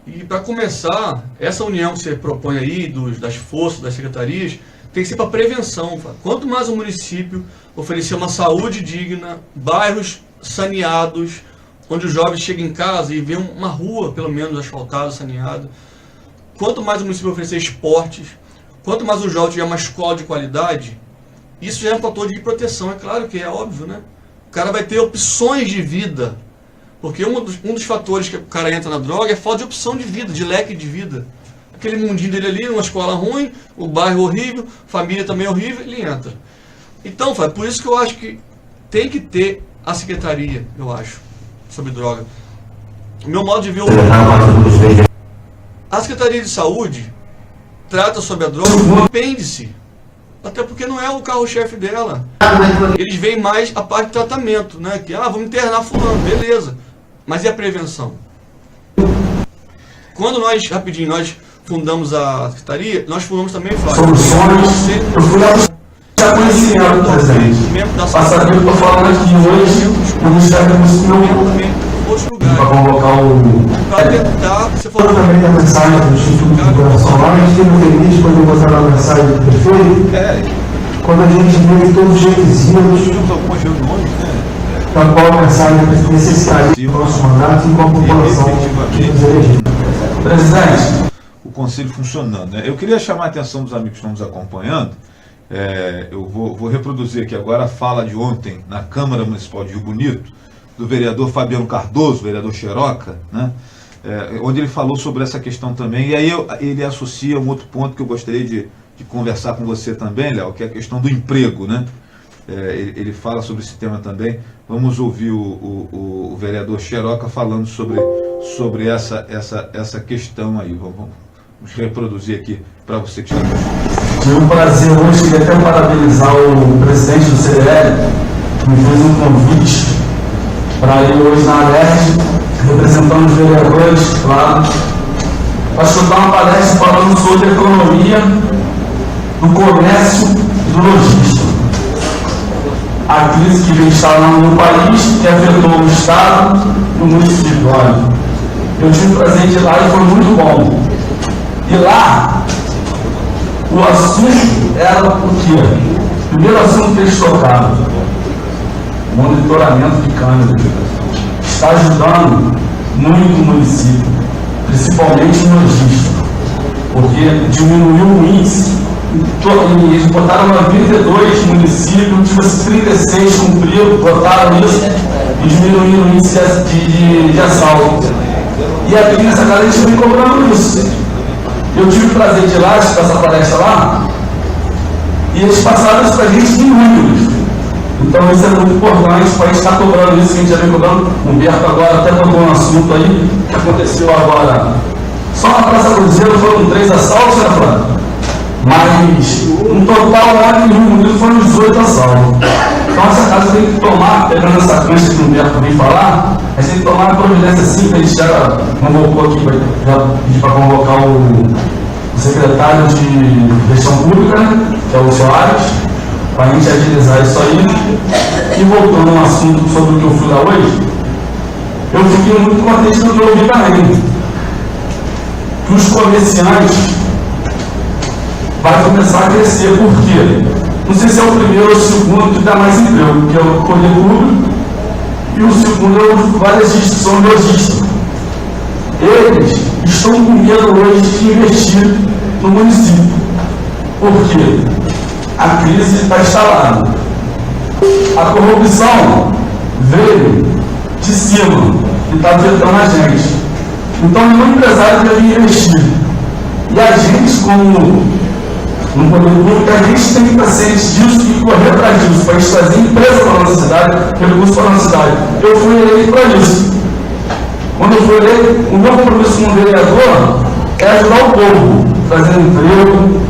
E para começar, essa união que você propõe aí, das forças, das secretarias, tem que ser para prevenção. Quanto mais o município oferecer uma saúde digna, bairros saneados, onde os jovens chegam em casa e vêem uma rua, pelo menos, asfaltada, saneada. Quanto mais o município oferecer esportes, quanto mais o jovem tiver uma escola de qualidade, isso já é um fator de proteção, é claro que é óbvio, né? O cara vai ter opções de vida, porque um dos fatores que o cara entra na droga é falta de opção de vida, de leque de vida. Aquele mundinho dele ali, uma escola ruim, o bairro horrível, família também horrível, ele entra. Então, por isso que eu acho que tem que ter a secretaria, eu acho, sobre droga. O meu modo de ver a Secretaria de Saúde trata sobre a droga como um apêndice, até porque não é o carro-chefe dela. Eles veem mais a parte de tratamento, né? Que, vamos internar fulano, beleza. Mas e a prevenção? Quando nós fundamos a Secretaria, nós fundamos também, Flávio, eu fui lá já conhecimento, presidente. Passar tempo para falar aqui hoje, o Ministério da Música para convocar para tentar, você falou também a mensagem do Instituto de Coração lá, a gente teve feliz quando eu botar na mensagem do prefeito, quando a gente vê todos os requisitos da qual a mensagem necessitaria do nosso mandato e com a população que nos elegeu. Presidente, o Conselho funcionando, né? Eu queria chamar a atenção dos amigos que estão nos acompanhando. Eu vou reproduzir aqui agora a fala de ontem na Câmara Municipal de Rio Bonito, do vereador Fabiano Cardoso, vereador Xeroca, né? Onde ele falou sobre essa questão também, e aí ele associa um outro ponto que eu gostaria de conversar com você também, Léo, que é a questão do emprego, né? Ele fala sobre esse tema também. Vamos ouvir o vereador Xeroca falando sobre essa questão aí. Vamos reproduzir aqui para você que está aqui. Tive um prazer hoje, queria até parabenizar o presidente do CDL, que me fez um convite para ir hoje na Alerte, representando os vereadores, claro, para escutar uma palestra falando sobre a economia, do comércio e do logística. a crise que vem instalando no país, que afetou o Estado e o município. Olha, eu tive o prazer de ir lá e foi muito bom. E lá, o assunto era o quê? O primeiro assunto que eles tocaram, monitoramento de câmeras. Está ajudando muito o município, principalmente em logística, porque diminuiu o índice. Eles botaram 92 municípios, tipo assim, 36 cumpriram, botaram isso e diminuíram o índice de assalto. E aqui nessa casa a gente vem cobrando isso. Eu tive o prazer de ir lá, de essa palestra lá, e eles passaram isso para a gente em números. Então isso é muito importante para a gente estar cobrando isso que a gente já vem cobrando. O Humberto agora até tocou um assunto aí que aconteceu agora. Só na Praça Cruzeiro foram 3 assaltos, né, Flávio? Mas no total lá em Rio Bonito foram 18 assaltos. Então essa casa tem que tomar, pegando essa cancha que o Humberto vem falar, a gente tem que tomar uma providência assim, que a gente já convocou aqui, já pedi para convocar o secretário de Gestão Pública, né, que é o Soares, para a gente agilizar isso aí. E voltando ao assunto sobre o que eu fui lá hoje, eu fiquei muito contente do que eu ouvi também. Que os comerciantes vai começar a crescer, por quê? Não sei se é o primeiro ou o segundo que dá mais emprego, que é o poder público, e o segundo é o varejista, são lojistas. Eles estão com medo hoje de investir no município. Por quê? A crise está instalada. A corrupção veio de cima e está afetando a gente. Então, nenhum empresário deve investir. E a gente, como no poder público, a gente tem que estar ciente disso e correr atrás disso, para a gente trazer empresa para a nossa cidade, recursos para a nossa cidade. Eu fui eleito para isso. Quando eu fui eleito, o meu compromisso como vereador é ajudar o povo, trazendo emprego,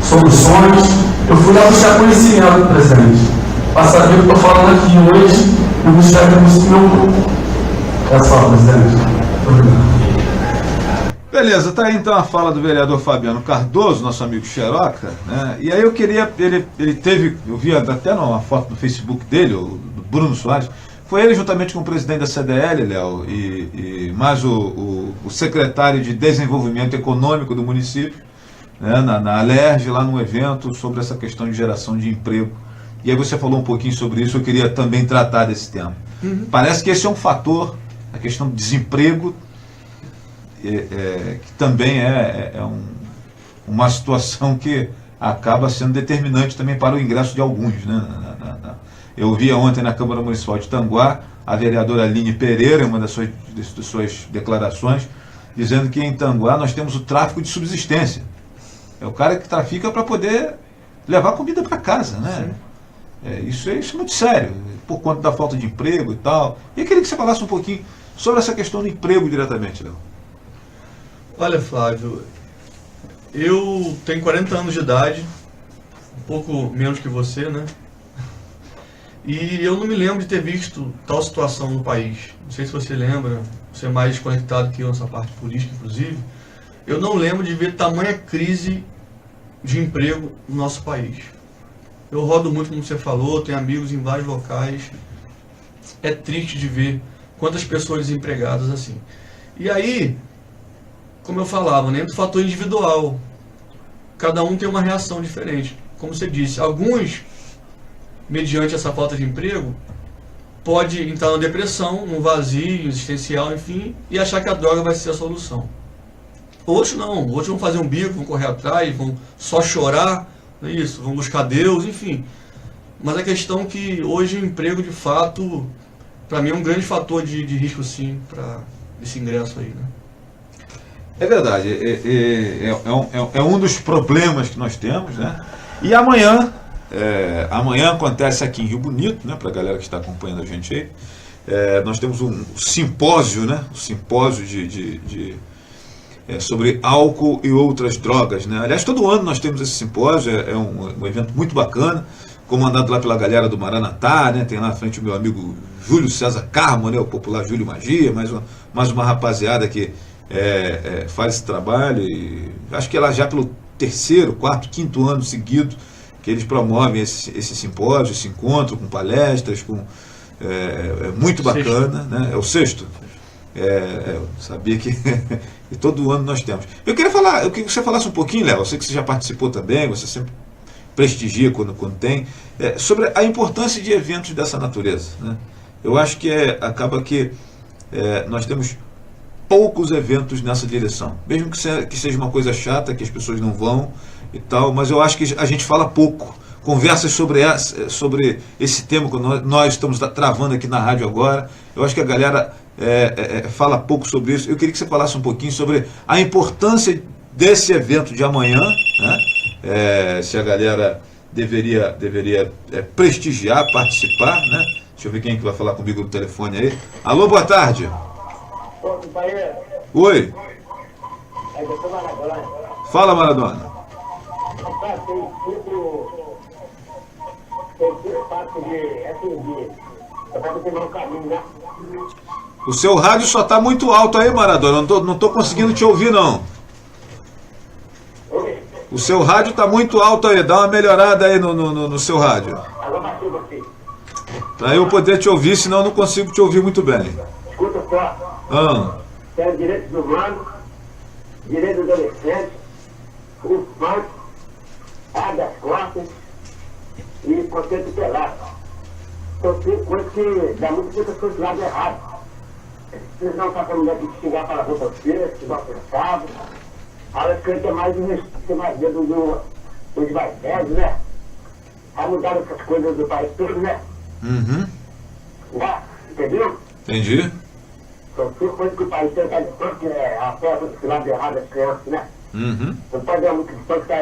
soluções. Eu fui lá buscar conhecimento, presidente, para saber o que eu estou falando aqui hoje e buscar recursos para o meu povo. É só, presidente. Obrigado. Beleza, tá aí então a fala do vereador Fabiano Cardoso, nosso amigo Xeroca, né? E aí eu queria, ele teve, eu vi até uma foto no Facebook dele, o Bruno Soares, foi ele juntamente com o presidente da CDL, Léo, e mais o secretário de Desenvolvimento Econômico do município, né, na Alerj, lá num evento sobre essa questão de geração de emprego. E aí você falou um pouquinho sobre isso, eu queria também tratar desse tema. Parece que esse é um fator, a questão do desemprego, que também uma situação que acaba sendo determinante também para o ingresso de alguns, né? Eu vi ontem na Câmara Municipal de Tanguá a vereadora Aline Pereira, em uma das suas declarações, dizendo que em Tanguá nós temos o tráfico de subsistência. É o cara que trafica para poder levar comida para casa, né? Isso é muito sério, por conta da falta de emprego e tal. E eu queria que você falasse um pouquinho sobre essa questão do emprego diretamente, Léo. Olha, Flávio, eu tenho 40 anos de idade, um pouco menos que você, né? E eu não me lembro de ter visto tal situação no país. Não sei se você lembra, você é mais conectado que eu nessa parte política, inclusive. Eu não lembro de ver tamanha crise de emprego no nosso país. Eu rodo muito, como você falou, tenho amigos em vários locais. É triste de ver quantas pessoas desempregadas assim. E aí, como eu falava, nem do fator individual. Cada um tem uma reação diferente. Como você disse, alguns, mediante essa falta de emprego, pode entrar na depressão, num vazio existencial, enfim, e achar que a droga vai ser a solução. Outros não, outros vão fazer um bico, vão correr atrás, vão só chorar, não é isso, vão buscar Deus, enfim. Mas a questão é que hoje o emprego, de fato, para mim é um grande fator de risco, sim, para esse ingresso aí, né? É verdade, é um dos problemas que nós temos, né? E amanhã acontece aqui em Rio Bonito, né? Para a galera que está acompanhando a gente aí, nós temos um simpósio, né? Um simpósio sobre álcool e outras drogas, né? Aliás, todo ano nós temos esse simpósio, é um evento muito bacana, comandado lá pela galera do Maranatá, né? Tem lá na frente o meu amigo Júlio César Carmo, né? O popular Júlio Magia, mais uma rapaziada que faz esse trabalho, e acho que ela já pelo terceiro, quarto, quinto ano seguido que eles promovem esse simpósio, esse encontro com palestras, é muito bacana, né? É o sexto. Eu sabia que e todo ano nós temos. Eu queria que você falasse um pouquinho, Léo, eu sei que você já participou também, você sempre prestigia quando tem, sobre a importância de eventos dessa natureza, né? Eu acho que acaba que nós temos poucos eventos nessa direção, mesmo que seja uma coisa chata, que as pessoas não vão e tal, mas eu acho que a gente fala pouco. Conversas sobre esse tema que nós estamos travando aqui na rádio agora, eu acho que a galera fala pouco sobre isso. Eu queria que você falasse um pouquinho sobre a importância desse evento de amanhã, né? Se a galera deveria prestigiar, participar, né? Deixa eu ver quem é que vai falar comigo no telefone aí. Alô, boa tarde. Oi. Fala, Maradona. O seu rádio só está muito alto aí, Maradona. Não tô conseguindo te ouvir, não. O seu rádio está muito alto aí. Dá uma melhorada aí no seu rádio. Para eu poder te ouvir, senão eu não consigo te ouvir muito bem. Escuta só. Tem os direitos humanos, direitos do adolescente, o funk, das costas e conceito tutelar. São 5 coisas que dá muitas pessoas do lado errado. Vocês não estão falando aqui de xingar para a roupa feira, que vai pensado. Elas querem ter mais medo dos mais velhos, né? A mudar essas coisas do país todo, né? Uhum. Né? Entendeu? Entendi. São 5 coisas que o país tem que estar que é a força do lado errado das crianças, né? Uhum. Não pode haver muito cristão que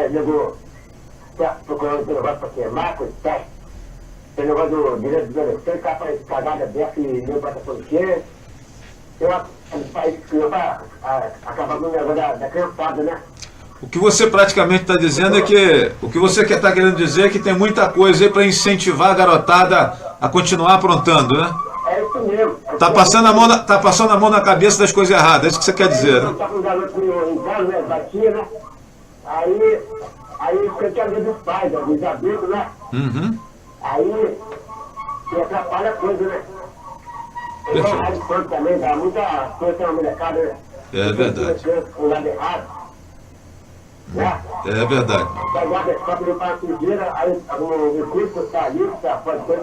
está procurando esse negócio para queimar, coisa e tal. Esse negócio do direito dos adolescentes, tá para cagada dessa e nem para o quê. Eu acho que o país criou para acabar com o negócio da criançada, né? O que você praticamente está dizendo é que o que você está querendo dizer é que tem muita coisa aí para incentivar a garotada a continuar aprontando, né? É isso mesmo. Tá passando a mão na cabeça das coisas erradas, é isso que você quer dizer, né? Tá com o garoto em casa, né? Batia, né? Aí você quer ver dos pais, dos adultos, né? Uhum. Aí se atrapalha a coisa, né? Eu a rádio pronto também, dá muita coisa na molecada, né? É verdade. Com o lado errado. Né? É verdade. Vai guardar a escola para a sujeira, aí o recurso está ali, está pode ser.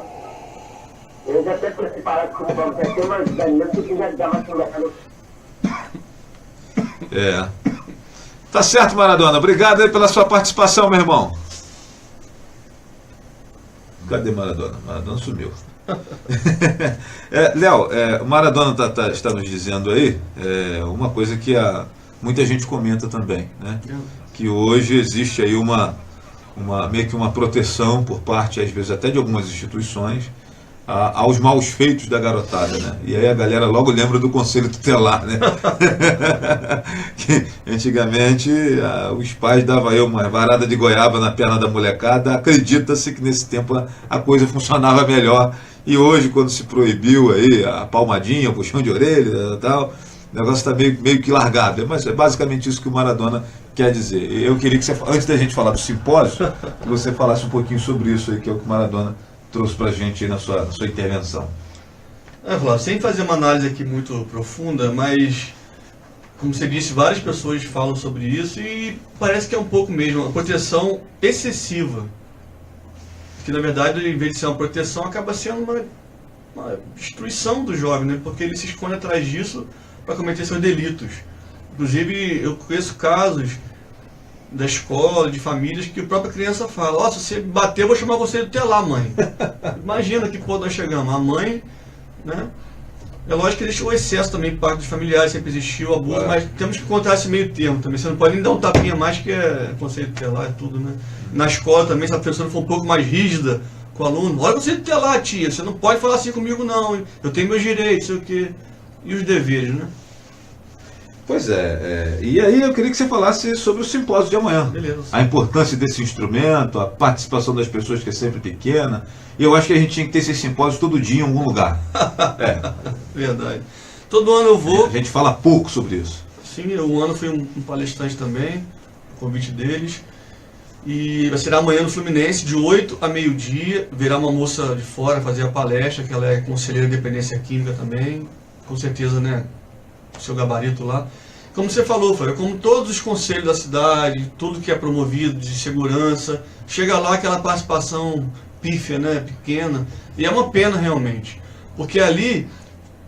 Eu já até preparado com o vamos ter, mas ainda se quiser dar mais conversa. Tá certo, Maradona. Obrigado aí pela sua participação, meu irmão. Cadê Maradona? Maradona sumiu. Léo, o Maradona está nos dizendo aí uma coisa que muita gente comenta também, né? Que hoje existe aí meio que uma proteção por parte, às vezes até de algumas instituições, aos maus feitos da garotada, né? E aí a galera logo lembra do Conselho Tutelar, né? Que antigamente os pais davam aí uma varada de goiaba na perna da molecada. Acredita-se que nesse tempo a coisa funcionava melhor. E hoje, quando se proibiu aí a palmadinha, o puxão de orelha e tal, o negócio está meio que largado. Mas é basicamente isso que o Maradona quer dizer. Eu queria que você, antes da gente falar do simpósio, que você falasse um pouquinho sobre isso aí, que é o que o Maradona trouxe para a gente aí na sua intervenção. Flávio, sem fazer uma análise aqui muito profunda, mas, como você disse, várias pessoas falam sobre isso e parece que é um pouco mesmo, uma proteção excessiva. Que, na verdade, em vez de ser uma proteção, acaba sendo uma destruição do jovem, né? Porque ele se esconde atrás disso para cometer seus delitos. Inclusive, eu conheço casos da escola, de famílias, que a própria criança fala: se você bater, eu vou chamar você de tutelar, mãe. Imagina que ponto nós chegamos. A mãe, né? É lógico que existe o excesso também por parte dos familiares, sempre existiu o abuso, mas temos que encontrar esse meio termo também. Você não pode nem dar um tapinha mais, que é conselho tutelar e tudo, né? Na escola também, se a professora for um pouco mais rígida com o aluno: olha, conselho tutelar, tia, você não pode falar assim comigo não, eu tenho meus direitos, sei o quê. E os deveres, né? Pois e aí eu queria que você falasse sobre o simpósio de amanhã. Beleza. A importância desse instrumento, a participação das pessoas, que é sempre pequena. E eu acho que a gente tinha que ter esse simpósio todo dia em algum lugar. Verdade. Todo ano eu vou. A gente fala pouco sobre isso. Sim, um ano fui um palestrante também, convite deles. E vai ser amanhã no Fluminense, de 8 a meio-dia. Virá uma moça de fora fazer a palestra, que ela é conselheira de dependência química também. Com certeza, né? Seu gabarito lá. Como você falou, Flávio, como todos os conselhos da cidade, tudo que é promovido de segurança, chega lá aquela participação pífia, né? Pequena. E é uma pena realmente. Porque ali,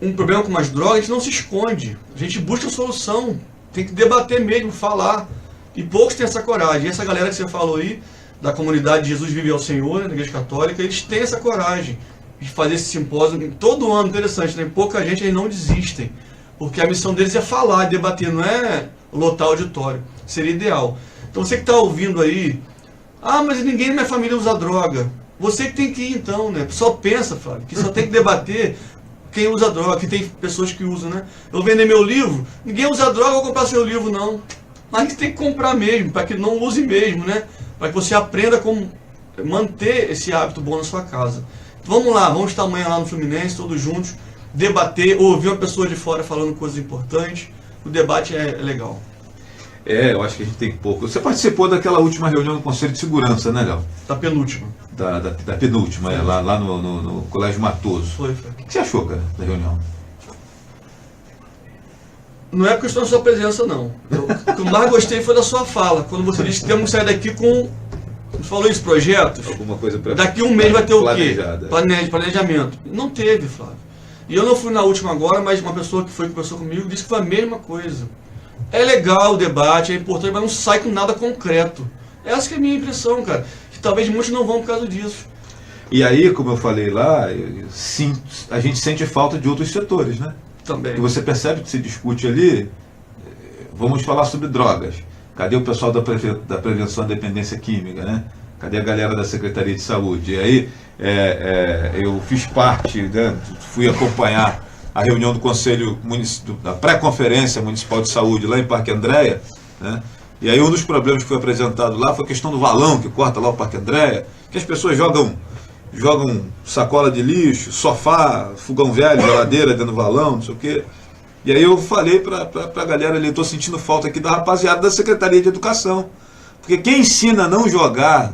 um problema com as drogas, a gente não se esconde. A gente busca solução. Tem que debater mesmo, falar. E poucos têm essa coragem. E essa galera que você falou aí, da comunidade Jesus Vive ao Senhor, né, na Igreja Católica, eles têm essa coragem de fazer esse simpósio. Todo ano, interessante, né? Pouca gente, eles não desistem. Porque a missão deles é falar, debater, não é lotar auditório. Seria ideal. Então você que está ouvindo aí, mas ninguém na minha família usa droga. Você que tem que ir então, né? Só pensa, Flávio, que só tem que debater quem usa droga, que tem pessoas que usam, né? Eu vender meu livro, ninguém usa droga, eu vou comprar seu livro, não. Mas a gente tem que comprar mesmo, para que não use mesmo, né? Para que você aprenda como manter esse hábito bom na sua casa. Então, vamos lá, vamos estar amanhã lá no Fluminense, todos juntos, debater, ouvir uma pessoa de fora falando coisas importantes. O debate é legal. Eu acho que a gente tem pouco. Você participou daquela última reunião do Conselho de Segurança, né, Léo? Da penúltima. Da penúltima, lá no Colégio Matoso. Foi. O que você achou, cara, da reunião? Não é questão da sua presença, não. O que eu mais gostei foi da sua fala, quando você disse que temos que sair daqui com... Você falou isso, projetos? Alguma coisa para daqui um mês vai ter o quê? Planejada. Planejamento. Não teve, Flávio. E eu não fui na última agora, mas uma pessoa que conversou comigo disse que foi a mesma coisa. É legal o debate, é importante, mas não sai com nada concreto. Essa que é a minha impressão, cara. Que talvez muitos não vão por causa disso. E aí, como eu falei lá, a gente sente falta de outros setores, né? Também. E você percebe que se discute ali, vamos falar sobre drogas. Cadê o pessoal da prevenção à dependência química, né? Cadê a galera da Secretaria de Saúde? E aí, eu fiz parte, né, fui acompanhar a reunião do Conselho da pré-conferência municipal de saúde lá em Parque Andréia, né? E aí um dos problemas que foi apresentado lá foi a questão do valão que corta lá o Parque Andréia, que as pessoas jogam sacola de lixo, sofá, fogão velho, geladeira dentro do valão, não sei o quê. E aí eu falei para a galera ali, estou sentindo falta aqui da rapaziada da Secretaria de Educação. Porque quem ensina a não jogar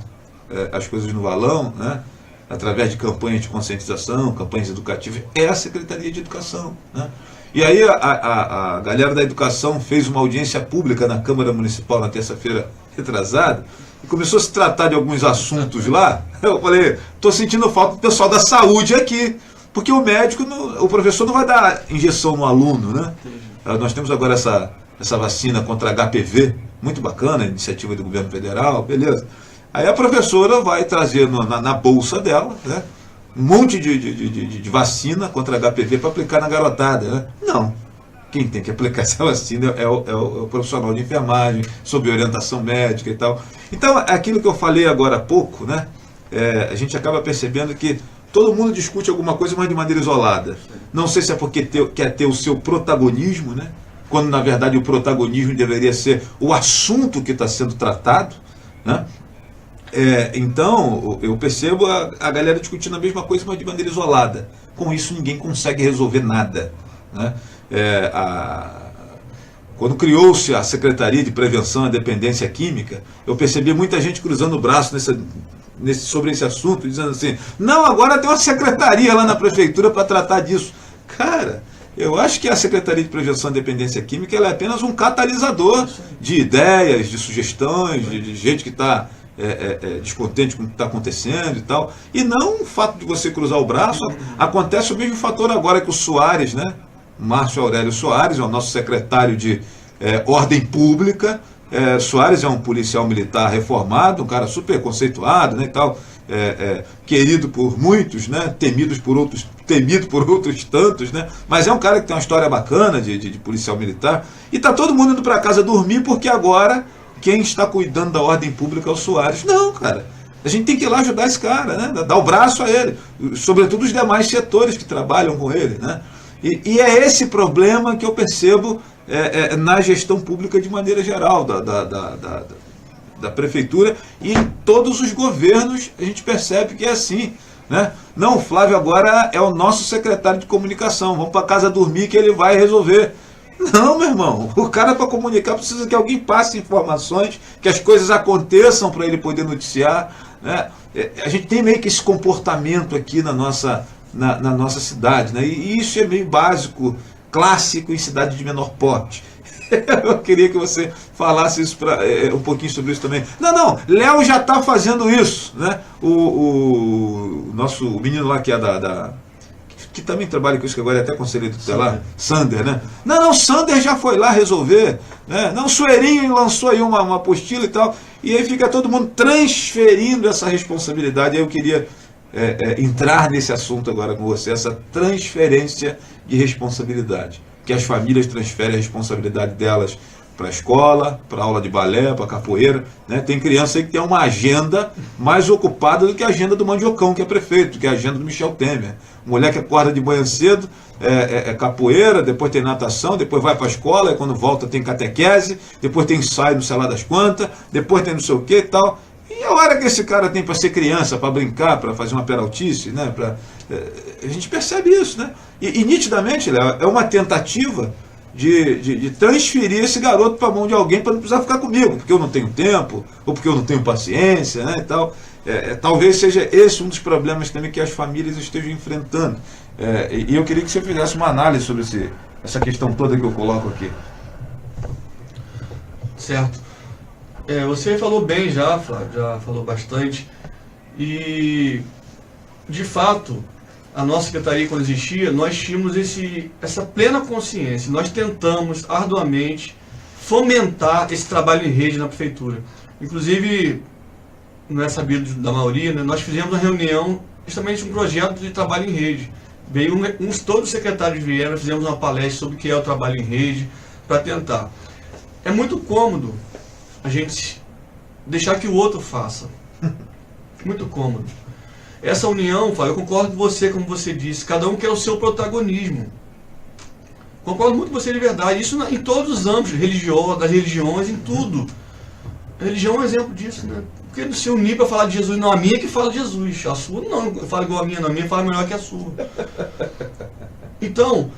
as coisas no valão, né, através de campanhas de conscientização, campanhas educativas, é a Secretaria de Educação, né? E aí a galera da Educação fez uma audiência pública na Câmara Municipal na terça-feira retrasada, e começou a se tratar de alguns assuntos lá. Eu falei, estou sentindo falta do pessoal da saúde aqui, porque o médico, o professor não vai dar injeção no aluno, né? Nós temos agora essa vacina contra HPV, muito bacana, iniciativa do governo federal, beleza. Aí a professora vai trazer na bolsa dela, né, um monte de vacina contra HPV para aplicar na garotada, né? Não. Quem tem que aplicar essa vacina é o profissional de enfermagem, sob orientação médica e tal. Então, aquilo que eu falei agora há pouco, né, a gente acaba percebendo que todo mundo discute alguma coisa, mas de maneira isolada. Não sei se é porque quer ter o seu protagonismo, né, quando na verdade o protagonismo deveria ser o assunto que está sendo tratado, né? Então, eu percebo a galera discutindo a mesma coisa, mas de maneira isolada. Com isso, ninguém consegue resolver nada, né? Quando criou-se a Secretaria de Prevenção à Dependência Química, eu percebi muita gente cruzando o braço sobre esse assunto, dizendo assim, não, agora tem uma secretaria lá na prefeitura para tratar disso. Cara, eu acho que a Secretaria de Prevenção à Dependência Química ela é apenas um catalisador de ideias, de sugestões, de gente que está descontente com o que está acontecendo e tal. E não o fato de você cruzar o braço. Acontece o mesmo fator agora que o Soares, né? Márcio Aurélio Soares, é o nosso secretário de Ordem Pública. Soares é um policial militar reformado, um cara super conceituado, né, e tal, querido por muitos, né, temido por outros tantos, né, mas é um cara que tem uma história bacana de policial militar. E está todo mundo indo para casa dormir porque agora quem está cuidando da ordem pública é o Soares. Não, cara. A gente tem que ir lá ajudar esse cara, né? Dar o braço a ele. Sobretudo os demais setores que trabalham com ele, né? E é esse problema que eu percebo na gestão pública de maneira geral, da prefeitura, e em todos os governos a gente percebe que é assim, né? Não, o Flávio agora é o nosso secretário de comunicação. Vamos para casa dormir que ele vai resolver. Não, meu irmão. O cara, para comunicar, precisa que alguém passe informações, que as coisas aconteçam para ele poder noticiar, né? A gente tem meio que esse comportamento aqui na nossa cidade, né? E isso é meio básico, clássico em cidade de menor porte. Eu queria que você falasse isso um pouquinho sobre isso também. Não, Léo já está fazendo isso, né? O menino lá que é que também trabalha com isso, que agora é até conselheiro tutelar, Sander, né? Não, Sander já foi lá resolver, né? Não, Suerinho lançou aí uma apostila e tal, e aí fica todo mundo transferindo essa responsabilidade. Aí eu queria entrar nesse assunto agora com você, essa transferência de responsabilidade, que as famílias transferem a responsabilidade delas para a escola, para a aula de balé, para a capoeira, né? Tem criança aí que tem uma agenda mais ocupada do que a agenda do Mandiocão, que é prefeito, que é a agenda do Michel Temer. Mulher que acorda de manhã cedo, capoeira, depois tem natação, depois vai para a escola, e quando volta tem catequese, depois tem ensaio no sei lá das quantas, depois tem não sei o que e tal. E a hora que esse cara tem para ser criança, para brincar, para fazer uma peraltice, né? A gente percebe isso, né? E nitidamente, Léo, é uma tentativa de transferir esse garoto para a mão de alguém para não precisar ficar comigo, porque eu não tenho tempo, ou porque eu não tenho paciência, né, e tal. Talvez seja esse um dos problemas também que as famílias estejam enfrentando. E eu queria que você fizesse uma análise sobre essa questão toda que eu coloco aqui. Certo. Você falou bem já, Flávio, já falou bastante. E, de fato, a nossa secretaria, quando existia, nós tínhamos essa plena consciência. Nós tentamos arduamente fomentar esse trabalho em rede na prefeitura. Inclusive, não é sabido da maioria, né? Nós fizemos uma reunião, justamente um projeto de trabalho em rede. Veio todos os secretários vieram, fizemos uma palestra sobre o que é o trabalho em rede, para tentar. É muito cômodo a gente deixar que o outro faça. Muito cômodo. Essa união, Flávio, eu concordo com você, como você disse, cada um quer o seu protagonismo. Concordo muito com você de verdade. Isso em todos os âmbitos, das religiões, em tudo. A religião é um exemplo disso, né? Porque não se unir para falar de Jesus, não, a minha que fala de Jesus, a sua não fala igual a minha, não, a minha fala melhor que a sua. Então,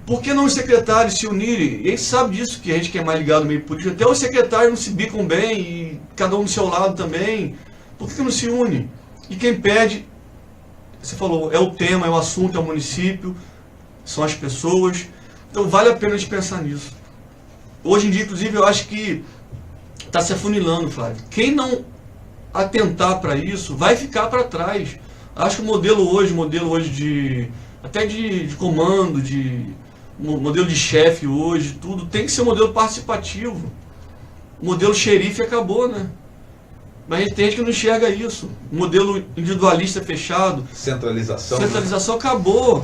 por que não os secretários se unirem? E a gente sabe disso, que a gente que é mais ligado no meio político, até os secretários não se bicam bem, e cada um do seu lado também. Por que não se une? E quem pede, você falou, é o tema, é o assunto, é o município, são as pessoas. Então vale a pena a gente pensar nisso. Hoje em dia, inclusive, eu acho que está se afunilando, Flávio. Quem não atentar para isso, vai ficar para trás. Acho que o modelo hoje até de comando, modelo de chefe hoje, tudo, tem que ser um modelo participativo. O modelo xerife acabou, né? Mas a gente tem gente que não enxerga isso. O modelo individualista fechado. Centralização acabou.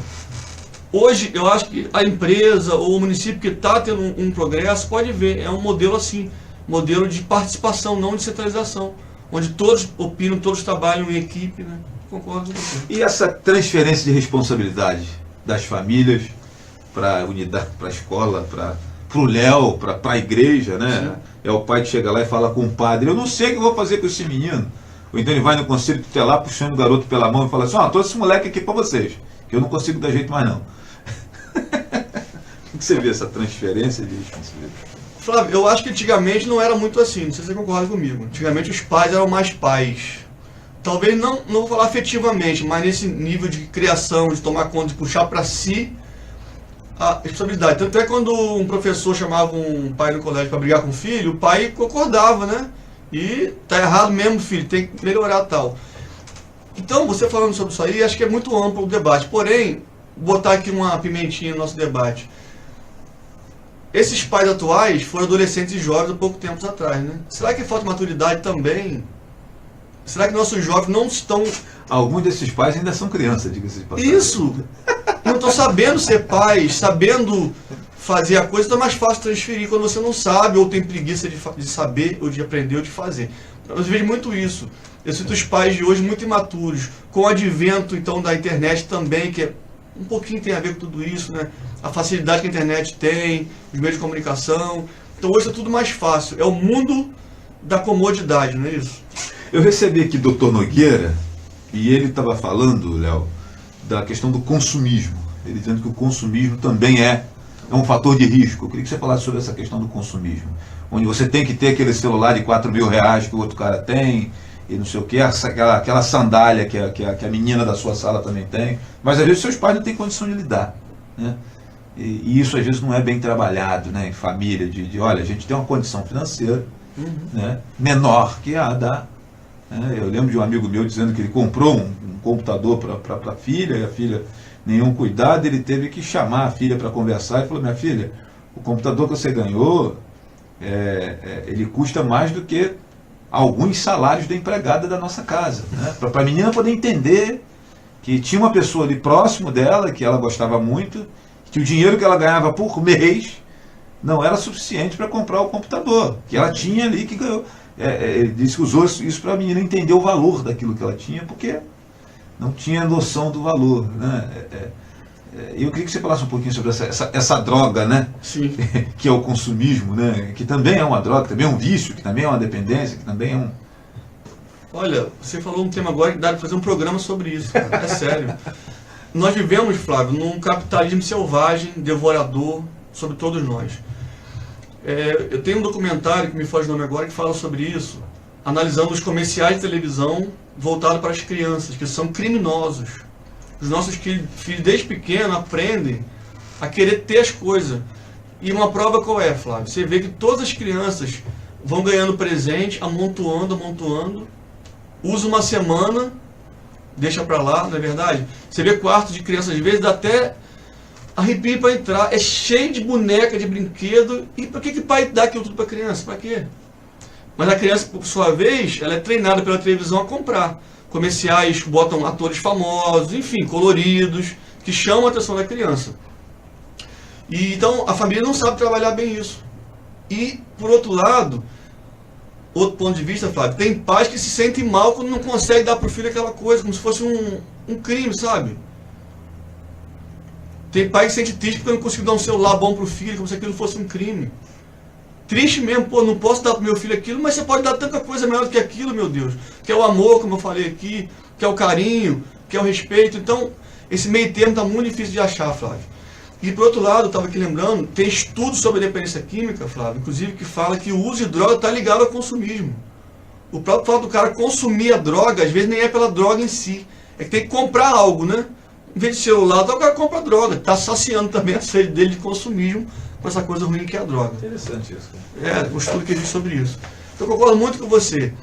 Hoje, eu acho que a empresa ou o município que está tendo um progresso, pode ver, é um modelo assim. Modelo de participação, não de centralização. Onde todos opinam, todos trabalham em equipe, né? Concordo com você. E essa transferência de responsabilidade das famílias para a unidade, para a escola, para o Léo, para a igreja, né? Sim. É o pai que chega lá e fala com o padre, eu não sei o que eu vou fazer com esse menino. Ou então ele vai no conselho tutelar, puxando o garoto pela mão e fala assim, trouxe esse moleque aqui para vocês, que eu não consigo dar jeito mais não. Como que você vê essa transferência de responsabilidade? Flávio, eu acho que antigamente não era muito assim, não sei se você concorda comigo. Antigamente os pais eram mais pais. Talvez não vou falar afetivamente, mas nesse nível de criação, de tomar conta, de puxar para si a responsabilidade. Tanto é quando um professor chamava um pai no colégio para brigar com o filho, o pai concordava, né? E tá errado mesmo, filho, tem que melhorar tal. Então, você falando sobre isso aí, acho que é muito amplo o debate. Porém, vou botar aqui uma pimentinha no nosso debate. Esses pais atuais foram adolescentes e jovens há pouco tempo atrás, né? Será que falta maturidade também? Será que nossos jovens não estão... Alguns desses pais ainda são crianças, diga-se de passagem. Isso! Não estão sabendo ser pais, sabendo fazer a coisa, então é mais fácil transferir quando você não sabe, ou tem preguiça de saber, ou de aprender, ou de fazer. Eu vejo muito isso. Eu sinto os pais de hoje muito imaturos, com o advento, então, da internet também, que é um pouquinho tem a ver com tudo isso, né? A facilidade que a internet tem, os meios de comunicação. Então hoje é tudo mais fácil. É o mundo da comodidade, não é isso? Eu recebi aqui o Dr. Nogueira, e ele estava falando, Léo, da questão do consumismo. Ele dizendo que o consumismo também é é um fator de risco. Eu queria que você falasse sobre essa questão do consumismo, onde você tem que ter aquele celular de R$4.000 que o outro cara tem, e não sei o que, aquela sandália que a menina da sua sala também tem, mas às vezes seus pais não têm condição de lidar, né? E isso às vezes não é bem trabalhado, né, em família, olha, a gente tem uma condição financeira, né, menor que a da... Né? Eu lembro de um amigo meu dizendo que ele comprou um computador para a filha, e a filha, nenhum cuidado, ele teve que chamar a filha para conversar e falou: minha filha, o computador que você ganhou, ele custa mais do que alguns salários da empregada da nossa casa, né? Para a menina poder entender que tinha uma pessoa ali próximo dela, que ela gostava muito, que o dinheiro que ela ganhava por mês não era suficiente para comprar o computador, que ela tinha ali, que ganhou. Ele disse que usou isso para a menina entender o valor daquilo que ela tinha, porque não tinha noção do valor, né? Eu queria que você falasse um pouquinho sobre essa droga, né? Sim. Que é o consumismo, né? Que também é uma droga, também é um vício, que também é uma dependência, que também é um... Olha, você falou um tema agora que dá para fazer um programa sobre isso, cara. É sério. Nós vivemos, Flávio, num capitalismo selvagem, devorador, sobre todos nós. Eu tenho um documentário, que me foge o nome agora, que fala sobre isso, analisando os comerciais de televisão voltados para as crianças, que são criminosos. Os nossos filhos, desde pequeno, aprendem a querer ter as coisas. E uma prova qual é, Flávio? Você vê que todas as crianças vão ganhando presente, amontoando, usa uma semana, deixa pra lá, não é verdade? Você vê quarto de criança, às vezes, dá até arrepio para entrar, é cheio de boneca, de brinquedo. E por que o pai dá aquilo tudo para a criança? Para quê? Mas a criança, por sua vez, ela é treinada pela televisão a comprar. Comerciais botam atores famosos, enfim, coloridos, que chamam a atenção da criança. E então a família não sabe trabalhar bem isso. E, por outro lado, outro ponto de vista, Flávio, tem pais que se sentem mal quando não conseguem dar para o filho aquela coisa, como se fosse um crime, sabe? Tem pai que se sente triste porque não conseguiu dar um celular bom para o filho, como se aquilo fosse um crime. Triste mesmo, pô, não posso dar para o meu filho aquilo, mas você pode dar tanta coisa melhor do que aquilo, meu Deus. Que é o amor, como eu falei aqui, que é o carinho, que é o respeito. Então, esse meio termo está muito difícil de achar, Flávio. E, por outro lado, eu estava aqui lembrando, tem estudos sobre a dependência química, Flávio, inclusive, que fala que o uso de droga está ligado ao consumismo. O próprio fato do cara consumir a droga, às vezes nem é pela droga em si, é que tem que comprar algo, né? Em vez de celular, o cara compra droga. Está saciando também a sede dele de consumismo com essa coisa ruim que é a droga. Interessante isso, cara. Um estudo que existe sobre isso. Então, eu concordo muito com você.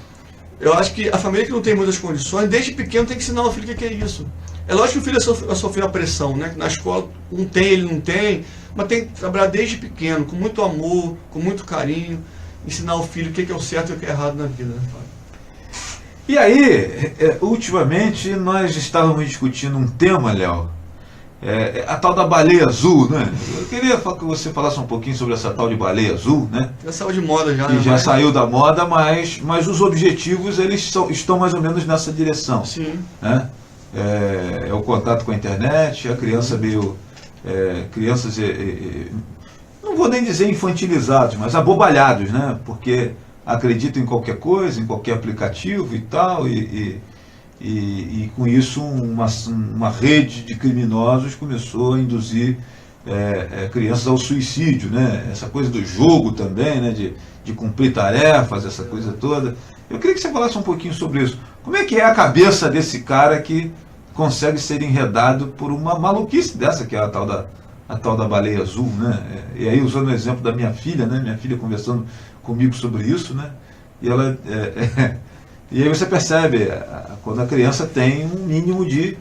Eu acho que a família que não tem muitas condições, desde pequeno tem que ensinar o filho o que é isso. É lógico que o filho vai sofrer a pressão, né? Na escola, um tem, ele não tem, mas tem que trabalhar desde pequeno, com muito amor, com muito carinho, ensinar o filho o que é o certo e o que é errado na vida, né, Fábio? E aí, ultimamente, nós estávamos discutindo um tema, Léo, a tal da baleia azul, né? Eu queria que você falasse um pouquinho sobre essa tal de baleia azul, né? Já saiu de moda já, que né? Já saiu da moda, mas os objetivos eles estão mais ou menos nessa direção. Sim. Né? É o contato com a internet, a criança meio... crianças, não vou nem dizer infantilizados, mas abobalhados, né? Porque acreditam em qualquer coisa, em qualquer aplicativo e tal, e com isso uma rede de criminosos começou a induzir crianças ao suicídio, né? Essa coisa do jogo também, né? De cumprir tarefas, essa coisa toda. Eu queria que você falasse um pouquinho sobre isso. Como é que é a cabeça desse cara que consegue ser enredado por uma maluquice dessa, que é a tal da baleia azul, né? E aí, usando o exemplo da minha filha, né? Minha filha conversando comigo sobre isso, né? E ela... E aí você percebe, quando a criança tem um mínimo de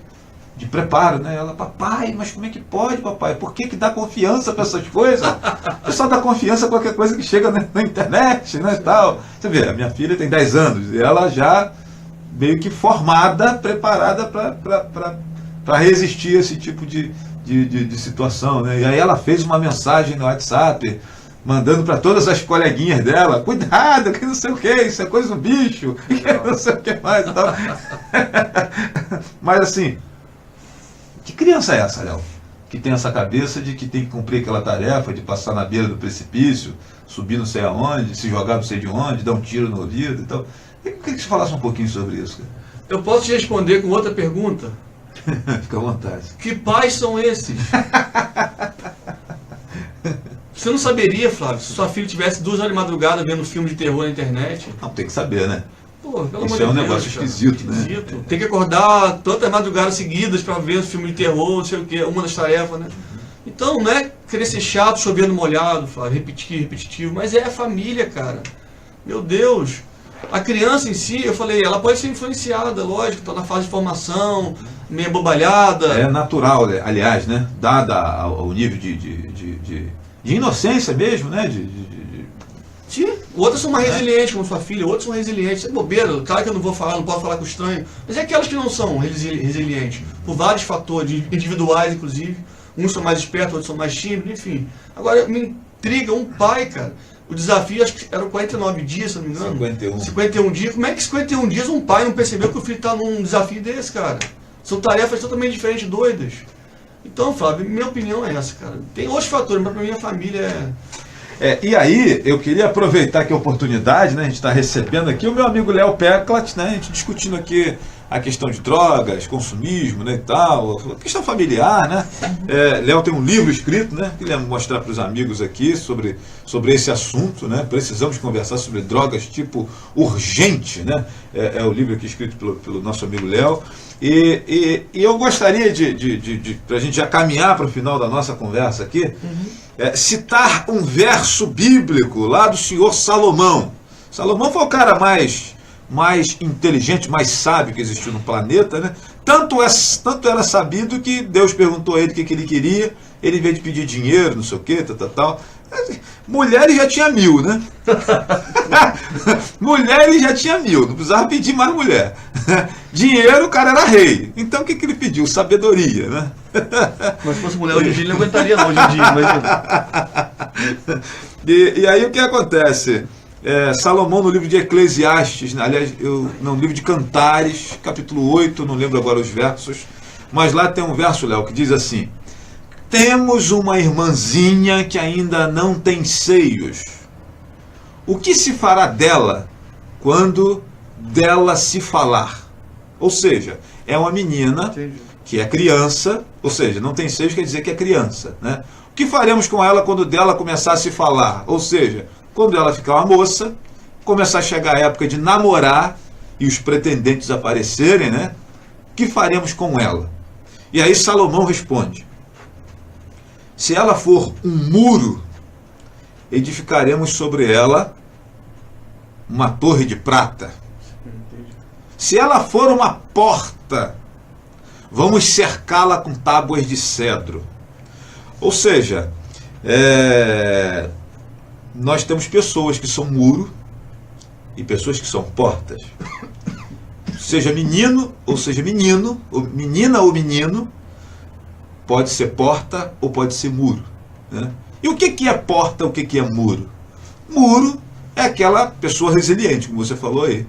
preparo, né? Ela, papai, mas como é que pode, papai? Por que dá confiança para essas coisas? O pessoal dá confiança a qualquer coisa que chega na internet, né, e tal. Você vê, a minha filha tem 10 anos, e ela já meio que formada, preparada para resistir a esse tipo de situação, né? E aí ela fez uma mensagem no WhatsApp, mandando para todas as coleguinhas dela, cuidado, que não sei o que, isso é coisa do bicho, que não sei o que mais e tal. Mas assim, que criança é essa, Léo? Que tem essa cabeça de que tem que cumprir aquela tarefa de passar na beira do precipício, subir não sei aonde, se jogar não sei de onde, dar um tiro no ouvido e tal. Eu queria que você falasse um pouquinho sobre isso, cara. Eu posso te responder com outra pergunta? Fica à vontade. Que pais são esses? Você não saberia, Flávio, se sua filha tivesse 2 horas de madrugada vendo filme de terror na internet? Não, tem que saber, né? Pô, pelo Isso amor é um de negócio Deus, esquisito, cara. né? Esquisito. Tem que acordar tantas madrugadas seguidas para ver filme de terror, não sei o que, uma das tarefas, né? Então, não é querer ser chato, chovendo molhado, Flávio, repetitivo, mas é a família, cara. Meu Deus. A criança em si, eu falei, ela pode ser influenciada, lógico, está na fase de formação, meio bobalhada. É natural, aliás, né? Dada o nível de inocência mesmo, né? Sim, outras são mais resilientes, como sua filha, outras são resilientes. É bobeira, claro que eu não vou falar, não posso falar com estranho, mas é aquelas que não são resilientes, por vários fatores, individuais inclusive. Uns são mais espertos, outros são mais tímidos, enfim. Agora, me intriga um pai, cara. O desafio, acho que eram 49 dias, se não me engano. 51. 51 dias. Como é que 51 dias um pai não percebeu que o filho está num desafio desse, cara? São tarefas totalmente diferentes, doidas. Então, Flávio, minha opinião é essa, cara. Tem outros fatores, mas para mim a família e aí, eu queria aproveitar aqui a oportunidade, né? A gente está recebendo aqui o meu amigo Léo Peclat, né? A gente discutindo aqui a questão de drogas, consumismo, né, e tal, a questão familiar, né? Léo tem um livro escrito, né? Queria mostrar para os amigos aqui sobre esse assunto, né? Precisamos conversar sobre drogas tipo urgente, né? É o livro aqui escrito pelo nosso amigo Léo. E eu gostaria para a gente já caminhar para o final da nossa conversa aqui, citar um verso bíblico lá do senhor Salomão. Salomão foi o cara mais inteligente, mais sábio que existiu no planeta, né? Tanto era sabido que Deus perguntou a ele o que ele queria, ele em vez de pedir dinheiro, não sei o que, tal. Mulheres já tinha 1000, né? Mulheres já tinha 1000, não precisava pedir mais mulher. Dinheiro, o cara era rei. Então o que ele pediu? Sabedoria, né? Mas se fosse mulher hoje em dia, ele não aguentaria não, hoje em dia, imagina. E aí o que acontece? Salomão no livro de Eclesiastes, aliás, no livro de Cantares, capítulo 8, não lembro agora os versos, mas lá tem um verso, Léo, que diz assim: temos uma irmãzinha que ainda não tem seios. O que se fará dela quando dela se falar? Ou seja, é uma menina que é criança, ou seja, não tem seios quer dizer que é criança, né? O que faremos com ela quando dela começar a se falar? Ou seja, quando ela ficar uma moça, começar a chegar a época de namorar e os pretendentes aparecerem, né? O que faremos com ela? E aí Salomão responde: se ela for um muro, edificaremos sobre ela uma torre de prata. Se ela for uma porta, vamos cercá-la com tábuas de cedro. Ou seja, nós temos pessoas que são muro e pessoas que são portas. Seja menino ou seja menino, ou menina ou menino, pode ser porta ou pode ser muro, né? E o que é porta, o que é muro? Muro é aquela pessoa resiliente, como você falou aí.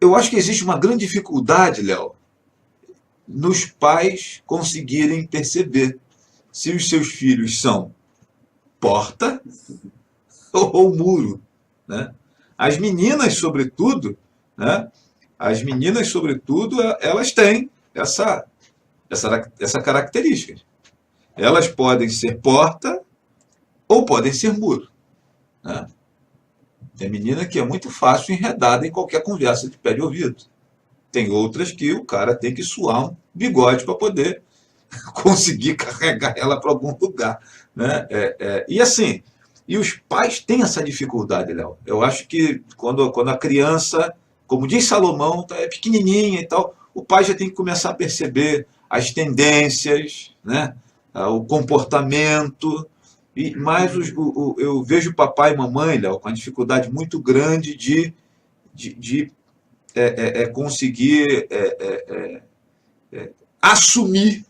Eu acho que existe uma grande dificuldade, Léo, nos pais conseguirem perceber se os seus filhos são porta ou muro, né? As meninas, sobretudo, né? As meninas, sobretudo, elas têm essa característica. Elas podem ser porta ou podem ser muro, né? Tem menina que é muito fácil enredada em qualquer conversa de pé de ouvido. Tem outras que o cara tem que suar um bigode para poder conseguir carregar ela para algum lugar, né? E assim, e os pais têm essa dificuldade, Léo. Eu acho que quando a criança, como diz Salomão, é pequenininha e tal, o pai já tem que começar a perceber as tendências, né? O comportamento. Mas eu vejo papai e mamãe, Léo, com uma dificuldade muito grande de conseguir assumir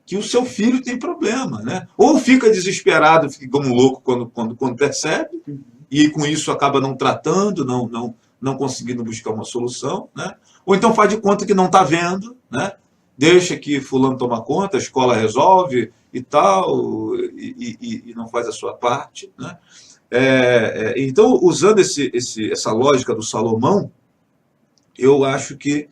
que o seu filho tem problema, né? Ou fica desesperado, fica como um louco quando percebe, e com isso acaba não tratando, não conseguindo buscar uma solução, né? Ou então faz de conta que não está vendo, né? Deixa que fulano toma conta, a escola resolve e tal, e não faz a sua parte, né? Então, usando essa lógica do Salomão, eu acho que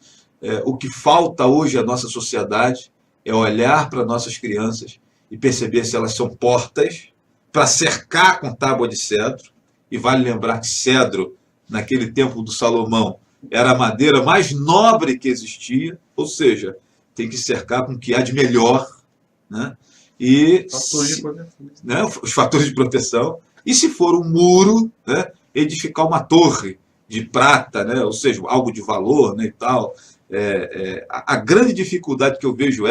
o que falta hoje à nossa sociedade é olhar para nossas crianças e perceber se elas são portas para cercar com tábua de cedro. E vale lembrar que cedro, naquele tempo do Salomão, era a madeira mais nobre que existia, ou seja, tem que cercar com o que há de melhor, né? E os fatores de proteção. E se for um muro, né, edificar uma torre de prata, né, ou seja, algo de valor, né, e tal. A grande dificuldade que eu vejo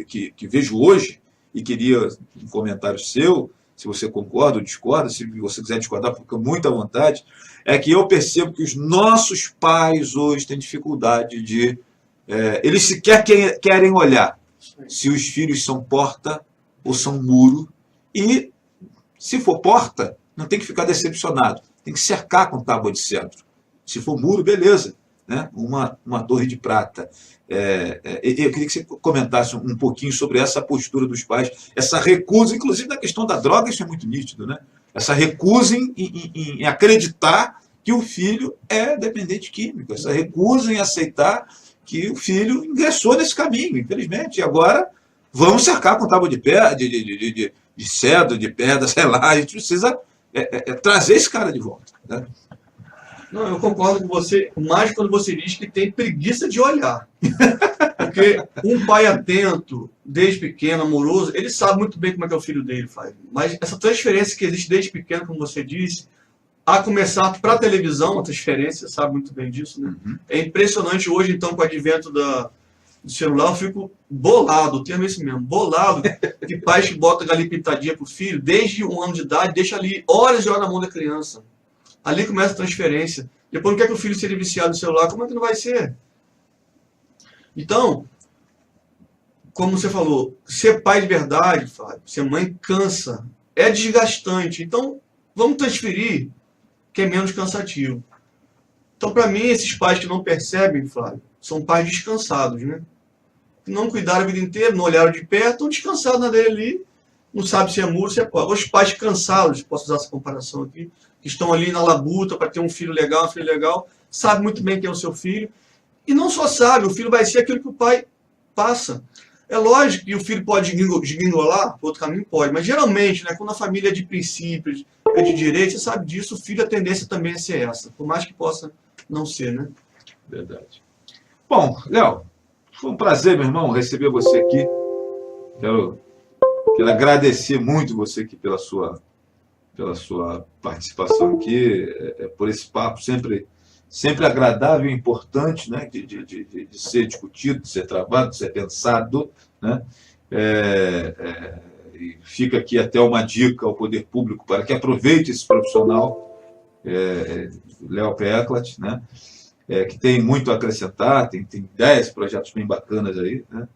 que vejo hoje, e queria um comentário seu, se você concorda ou discorda, se você quiser discordar, fica muito à vontade, é que eu percebo que os nossos pais hoje têm dificuldade de... eles sequer querem olhar se os filhos são porta ou são muro, e se for porta, não tem que ficar decepcionado, tem que cercar com tábua de cedro. Se for muro, beleza, né? Uma torre de prata. Eu queria que você comentasse um pouquinho sobre essa postura dos pais, essa recusa, inclusive na questão da droga, isso é muito nítido, né? Essa recusa em acreditar que o filho é dependente químico, essa recusa em aceitar que o filho ingressou nesse caminho, infelizmente, e agora vamos cercar com tábua de cedro, de pedra, sei lá, a gente precisa trazer esse cara de volta, né? Não, eu concordo com você, mais quando você diz que tem preguiça de olhar. Porque um pai atento, desde pequeno, amoroso, ele sabe muito bem como é que é o filho dele, faz. Mas essa transferência que existe desde pequeno, como você disse, a começar para a televisão, a transferência, sabe muito bem disso, né? Uhum. É impressionante hoje, então, com o advento do celular, eu fico bolado, o termo é esse mesmo, bolado, de pais que botam galinha pintadinha pro filho, desde 1 ano de idade, deixa ali horas e horas na mão da criança. Ali começa a transferência. Depois não quer que o filho seja viciado no celular, como é que não vai ser? Então, como você falou, ser pai de verdade, Fábio, ser mãe cansa, é desgastante. Então, vamos transferir que é menos cansativo. Então, para mim, esses pais que não percebem, Flávio, são pais descansados, né? Que não cuidaram a vida inteira, não olharam de perto, estão descansados na dele ali, não sabe se é muro, se é pó. Os pais cansados, posso usar essa comparação aqui, que estão ali na labuta para ter um filho legal, uma filha legal, sabe muito bem quem é o seu filho, e não só sabe, o filho vai ser aquilo que o pai passa. É lógico que o filho pode desguingolar, outro caminho pode, mas geralmente, né, quando a família é de princípios, é de direito, você sabe disso, o filho, a tendência também é ser essa, por mais que possa não ser, né? Verdade. Bom, Léo, foi um prazer, meu irmão, receber você aqui. Quero agradecer muito você aqui pela sua participação aqui, por esse papo sempre agradável e importante, né, de ser discutido, de ser travado, de ser pensado, né? E fica aqui até uma dica ao poder público para que aproveite esse profissional, Léo Peclat, né? Que tem muito a acrescentar, tem 10 projetos bem bacanas aí, né?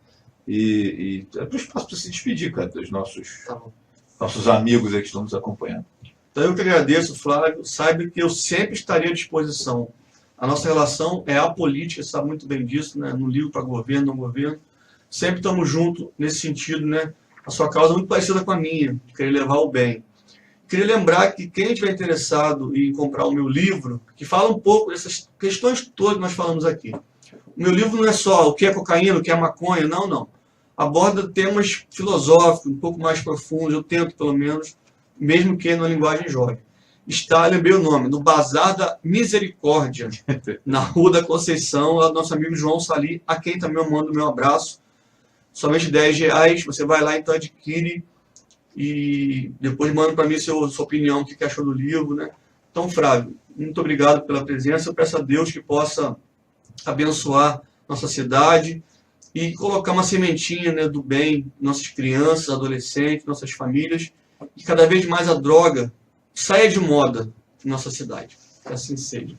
E é para o espaço para se despedir, cara, dos nossos amigos aí que estão nos acompanhando. Então eu que agradeço, Flávio, saiba que eu sempre estarei à disposição. A nossa relação é apolítica, sabe muito bem disso, né? Não ligo para governo, não governo. Sempre estamos juntos nesse sentido, né? A sua causa é muito parecida com a minha, de querer levar o bem. Queria lembrar que quem estiver interessado em comprar o meu livro, que fala um pouco dessas questões todas que nós falamos aqui. O meu livro não é só o que é cocaína, o que é maconha, não. Aborda temas filosóficos, um pouco mais profundos, eu tento pelo menos, mesmo que na linguagem jovem. Está, lembrei o nome, no Bazar da Misericórdia, na Rua da Conceição, lá do nosso amigo João Sali, a quem também eu mando o meu abraço. Somente R$10, você vai lá, então adquire e depois manda para mim sua opinião, o que achou do livro, né? Então, Flávio, muito obrigado pela presença, eu peço a Deus que possa abençoar nossa cidade e colocar uma sementinha, né, do bem, nossas crianças, adolescentes, nossas famílias, e cada vez mais a droga saia de moda em nossa cidade. Que assim seja.